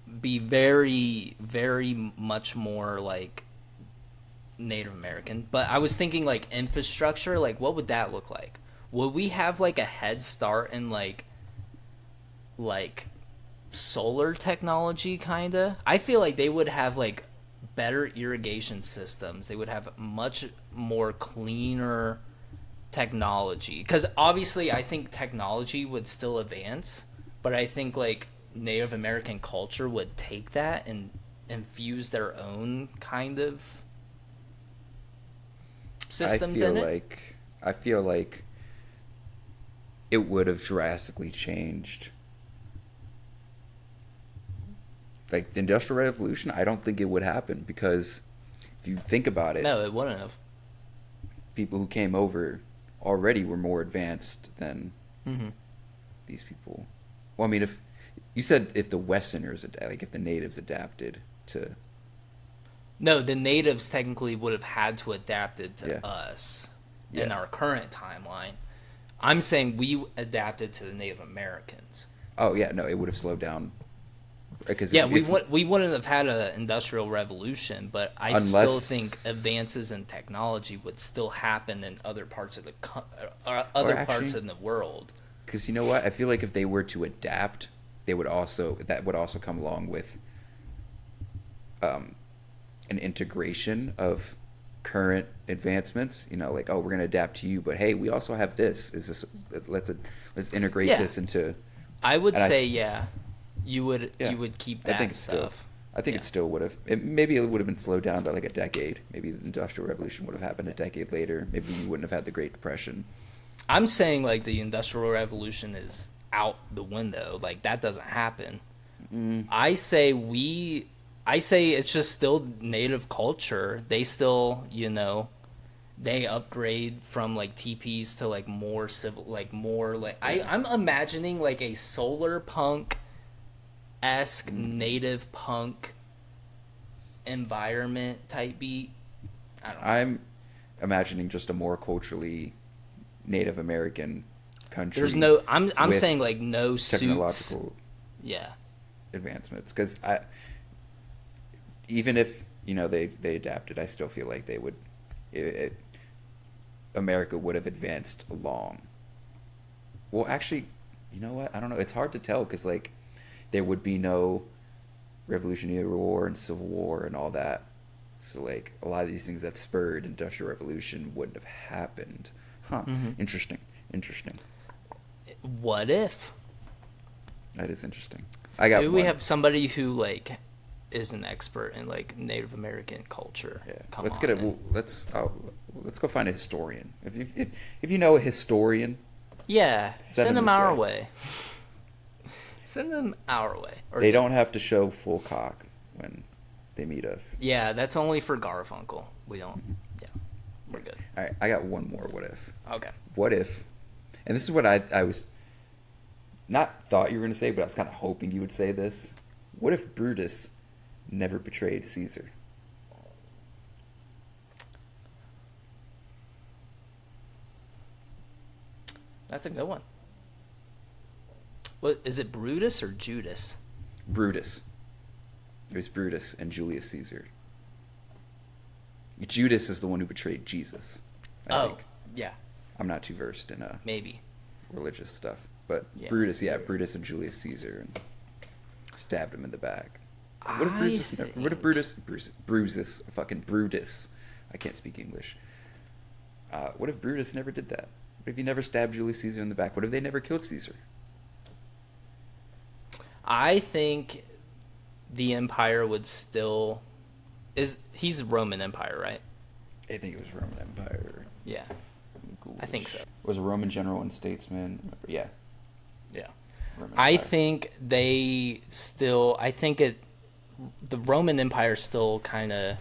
Speaker 2: We would be very, very much more like Native American. But I was thinking like infrastructure, like what would that look like? Would we have like a head start in like solar technology kinda? I feel like they would have like better irrigation systems. They would have much more cleaner technology. Because obviously I think technology would still advance, but I think like Native American culture would take that and infuse their own kind of systems in it.
Speaker 1: I feel like it would have drastically changed. Like the Industrial Revolution, I don't think it would happen because if you think about it,
Speaker 2: No, it wouldn't have.
Speaker 1: people who came over already were more advanced than
Speaker 2: Mm-hmm.
Speaker 1: these people. Well, I mean, if you said if the Westerners, like if the natives adapted to,
Speaker 2: No, the natives technically would have had to adapt it to
Speaker 1: Yeah.
Speaker 2: us in
Speaker 1: Yeah.
Speaker 2: our current timeline. I'm saying we adapted to the Native Americans.
Speaker 1: oh yeah, no, it would have slowed down. Because
Speaker 2: Yeah, we wouldn't have had an industrial revolution, but I still think
Speaker 1: unless
Speaker 2: advances in technology would still happen in other parts of the
Speaker 1: Or
Speaker 2: other
Speaker 1: actually,
Speaker 2: parts in the world.
Speaker 1: because you know what, I feel like if they were to adapt, that would also come along with an integration of current advancements. You know, like, oh, we're going to adapt to you, but hey, we also have this. Is this let's integrate
Speaker 2: Yeah.
Speaker 1: this into.
Speaker 2: I would
Speaker 1: And I
Speaker 2: say
Speaker 1: s-
Speaker 2: yeah,
Speaker 1: Yeah,
Speaker 2: you would keep
Speaker 1: I
Speaker 2: that
Speaker 1: think it's still.
Speaker 2: stuff.
Speaker 1: I think
Speaker 2: Yeah.
Speaker 1: it still would have. Maybe it would have been slowed down by like a decade. Maybe the Industrial Revolution would have happened a decade later. Maybe we wouldn't have had the Great Depression.
Speaker 2: I'm saying like the industrial revolution is out the window. Like that doesn't happen.
Speaker 1: Mm,
Speaker 2: I say it's just still native culture. They still, they upgrade from like TPs to like more civil, like more like
Speaker 1: yeah.
Speaker 2: I'm imagining like a solar punk esque
Speaker 1: Mm.
Speaker 2: native punk environment type beat. I don't know.
Speaker 1: I'm imagining just a more culturally Native American country.
Speaker 2: There's no. I'm
Speaker 1: with
Speaker 2: saying like no suits.
Speaker 1: technological
Speaker 2: Yeah.
Speaker 1: advancements. Because even if they adapted, I still feel like they would. America would have advanced along. Well, actually, you know what? I don't know. It's hard to tell because like there would be no Revolutionary War and Civil War and all that. So like a lot of these things that spurred Industrial Revolution wouldn't have happened. Huh.
Speaker 2: Mm-hmm.
Speaker 1: Interesting.
Speaker 2: What if?
Speaker 1: That is interesting. I got
Speaker 2: Maybe we
Speaker 1: one.
Speaker 2: have somebody who like is an expert in like Native American culture.
Speaker 1: Yeah.
Speaker 2: Come
Speaker 1: Let's
Speaker 2: on
Speaker 1: get it.
Speaker 2: in.
Speaker 1: Let's go find a historian. If you know a historian,
Speaker 2: Yeah,
Speaker 1: send
Speaker 2: send
Speaker 1: them
Speaker 2: them
Speaker 1: this
Speaker 2: our
Speaker 1: way.
Speaker 2: way. Send them our way. Or
Speaker 1: they don't have to show full cock when they meet us.
Speaker 2: Yeah, that's only for Garfunkel. We don't. Yeah, we're good.
Speaker 1: All right. I got one more. What if?
Speaker 2: Okay.
Speaker 1: What if? And this is what I was not thought you were going to say, but I was kind of hoping you would say this. What if Brutus never betrayed Caesar?
Speaker 2: That's a good one. What is it, Brutus or Judas?
Speaker 1: Brutus. It was Brutus and Julius Caesar. Judas is the one who betrayed Jesus, I think.
Speaker 2: yeah,
Speaker 1: I'm not too versed in
Speaker 2: maybe.
Speaker 1: religious stuff, but
Speaker 2: Yeah.
Speaker 1: Brutus and Julius Caesar, and stabbed him in the back. What if
Speaker 2: I
Speaker 1: Brutus?
Speaker 2: think-
Speaker 1: What if fucking Brutus? I can't speak English. What if Brutus never did that? What if he never stabbed Julius Caesar in the back? What if they never killed Caesar?
Speaker 2: I think the empire would still he's Roman Empire, right?
Speaker 1: I think it was Roman Empire.
Speaker 2: Yeah. I think so.
Speaker 1: Was a Roman general and statesman. Yeah.
Speaker 2: Yeah.
Speaker 1: Roman
Speaker 2: I
Speaker 1: Empire.
Speaker 2: think the Roman Empire still kind of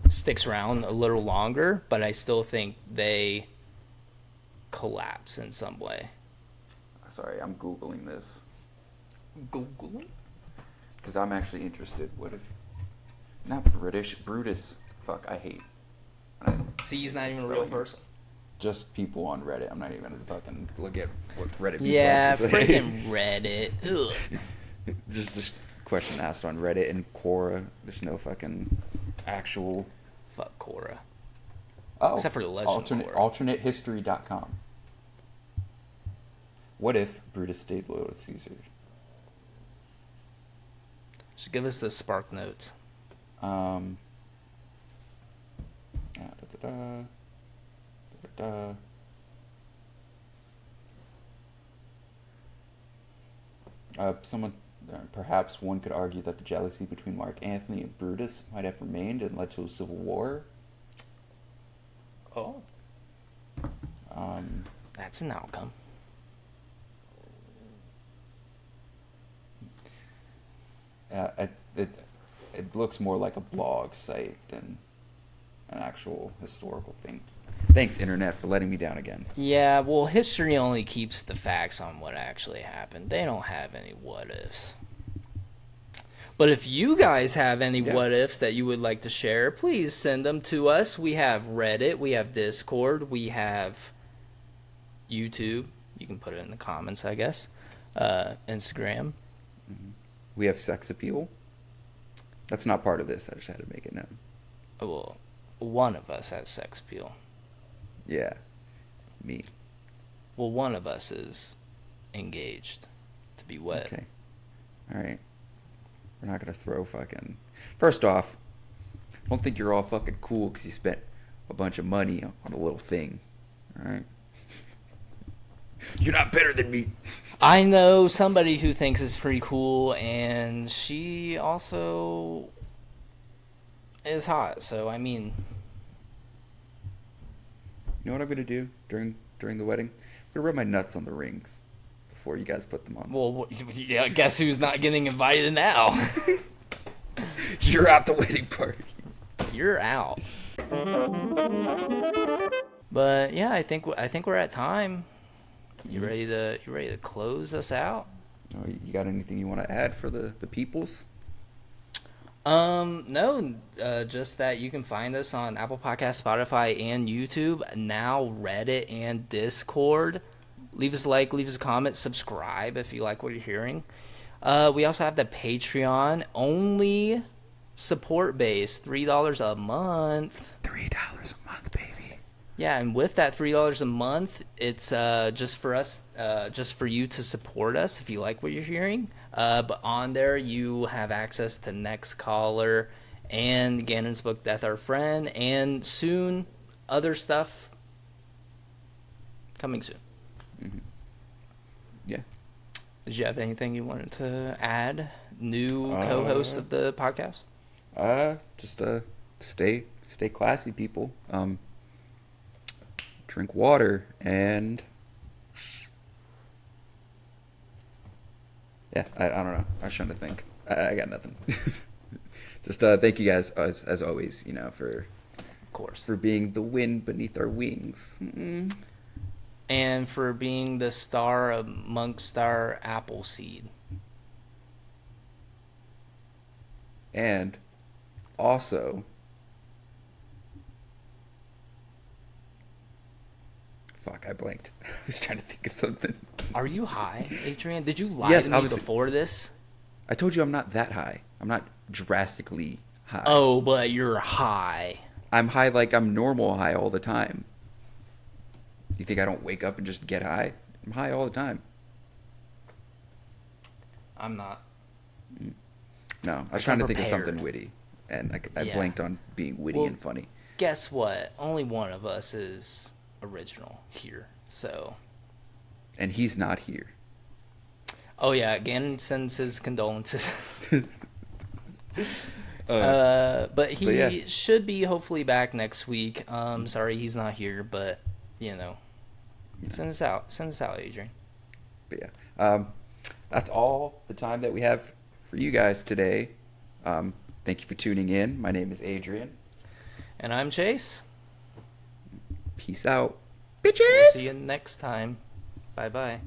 Speaker 2: sticks around a little longer, but I still think they collapse in some way.
Speaker 1: Sorry, I'm Googling this
Speaker 2: Google?
Speaker 1: because I'm actually interested. What if not British Brutus? Fuck, I hate.
Speaker 2: See, he's not even a real
Speaker 1: Spelling.
Speaker 2: person.
Speaker 1: Just people on Reddit. I'm not even gonna fucking look at what Reddit people
Speaker 2: Yeah,
Speaker 1: have to say.
Speaker 2: freaking Reddit. Ugh.
Speaker 1: Just this question asked on Reddit and Quora. There's no fucking actual.
Speaker 2: Fuck Cora.
Speaker 1: Oh,
Speaker 2: Except for the legend of Quora.
Speaker 1: AlternateHistory.com. What if Brutus stayed loyal to Caesar?
Speaker 2: Just give us the spark notes.
Speaker 1: Da, da, da, da, da, someone Perhaps one could argue that the jealousy between Mark Antony and Brutus might have remained and led to a civil war.
Speaker 2: Oh. That's an outcome.
Speaker 1: It looks more like a blog site than an actual historical thing. Thanks, Internet, for letting me down again.
Speaker 2: Yeah, well, history only keeps the facts on what actually happened. They don't have any what-ifs. But if you guys have any what-ifs that you would like to share, please send them to us. We have Reddit, we have Discord, we have YouTube. You can put it in the comments, I guess. Instagram.
Speaker 1: We have sex appeal. That's not part of this. I just had to make it known.
Speaker 2: Well, one of us has sex appeal.
Speaker 1: Yeah. Me.
Speaker 2: Well, one of us is engaged to be wed.
Speaker 1: Okay. All right. We're not going to throw fucking... First off, I don't think you're all fucking cool because you spent a bunch of money on a little thing. All right? You're not better than me.
Speaker 2: I know somebody who thinks it's pretty cool, and she also is hot. So, I mean...
Speaker 1: You know what I'm going to do during the wedding? I'm going to rub my nuts on the rings before you guys put them on.
Speaker 2: Well, yeah, guess who's not getting invited now?
Speaker 1: You're at the wedding party.
Speaker 2: You're out. But yeah, I think we're at time. You ready to close us out?
Speaker 1: Oh, you got anything you want to add for the peoples?
Speaker 2: No, just that you can find us on Apple Podcasts, Spotify, and YouTube. Now Reddit and Discord. Leave us a like, leave us a comment, subscribe if you like what you're hearing. We also have the Patreon, only support base, $3 a month.
Speaker 1: $3 a month, baby.
Speaker 2: Yeah, and with that $3 a month, it's just for us, just for you to support us if you like what you're hearing. But on there, you have access to Next Caller and Gannon's book, Death Our Friend, and soon other stuff coming soon.
Speaker 1: Mm-hmm. Yeah.
Speaker 2: Did you have anything you wanted to add? New co-host of the podcast?
Speaker 1: Just stay classy, people. Drink water and yeah, I don't know. I was trying to think. I got nothing. Just thank you guys as always. You know, of
Speaker 2: course,
Speaker 1: for being the wind beneath our wings. Mm-mm.
Speaker 2: And for being the star amongst our apple seed.
Speaker 1: And also, fuck, I blanked. I was trying to think of something.
Speaker 2: Are you high, Adrian? Did you lie to me before this?
Speaker 1: I told you I'm not that high. I'm not drastically high.
Speaker 2: Oh, but you're high.
Speaker 1: I'm high like I'm normal high all the time. You think I don't wake up and just get high? I'm high all the time.
Speaker 2: I'm not.
Speaker 1: No, I was trying to think of something witty, and I blanked on being witty and funny.
Speaker 2: Guess what? Only one of us is original here, so.
Speaker 1: And he's not here.
Speaker 2: Oh yeah, Gannon sends his condolences. But he should be hopefully back next week. Sorry he's not here, but you know, send us out. Send us out, Adrian.
Speaker 1: But yeah, that's all the time that we have for you guys today. Thank you for tuning in. My name is Adrian.
Speaker 2: And I'm Chase.
Speaker 1: Peace out, bitches.
Speaker 2: We'll see you next time. Bye-bye.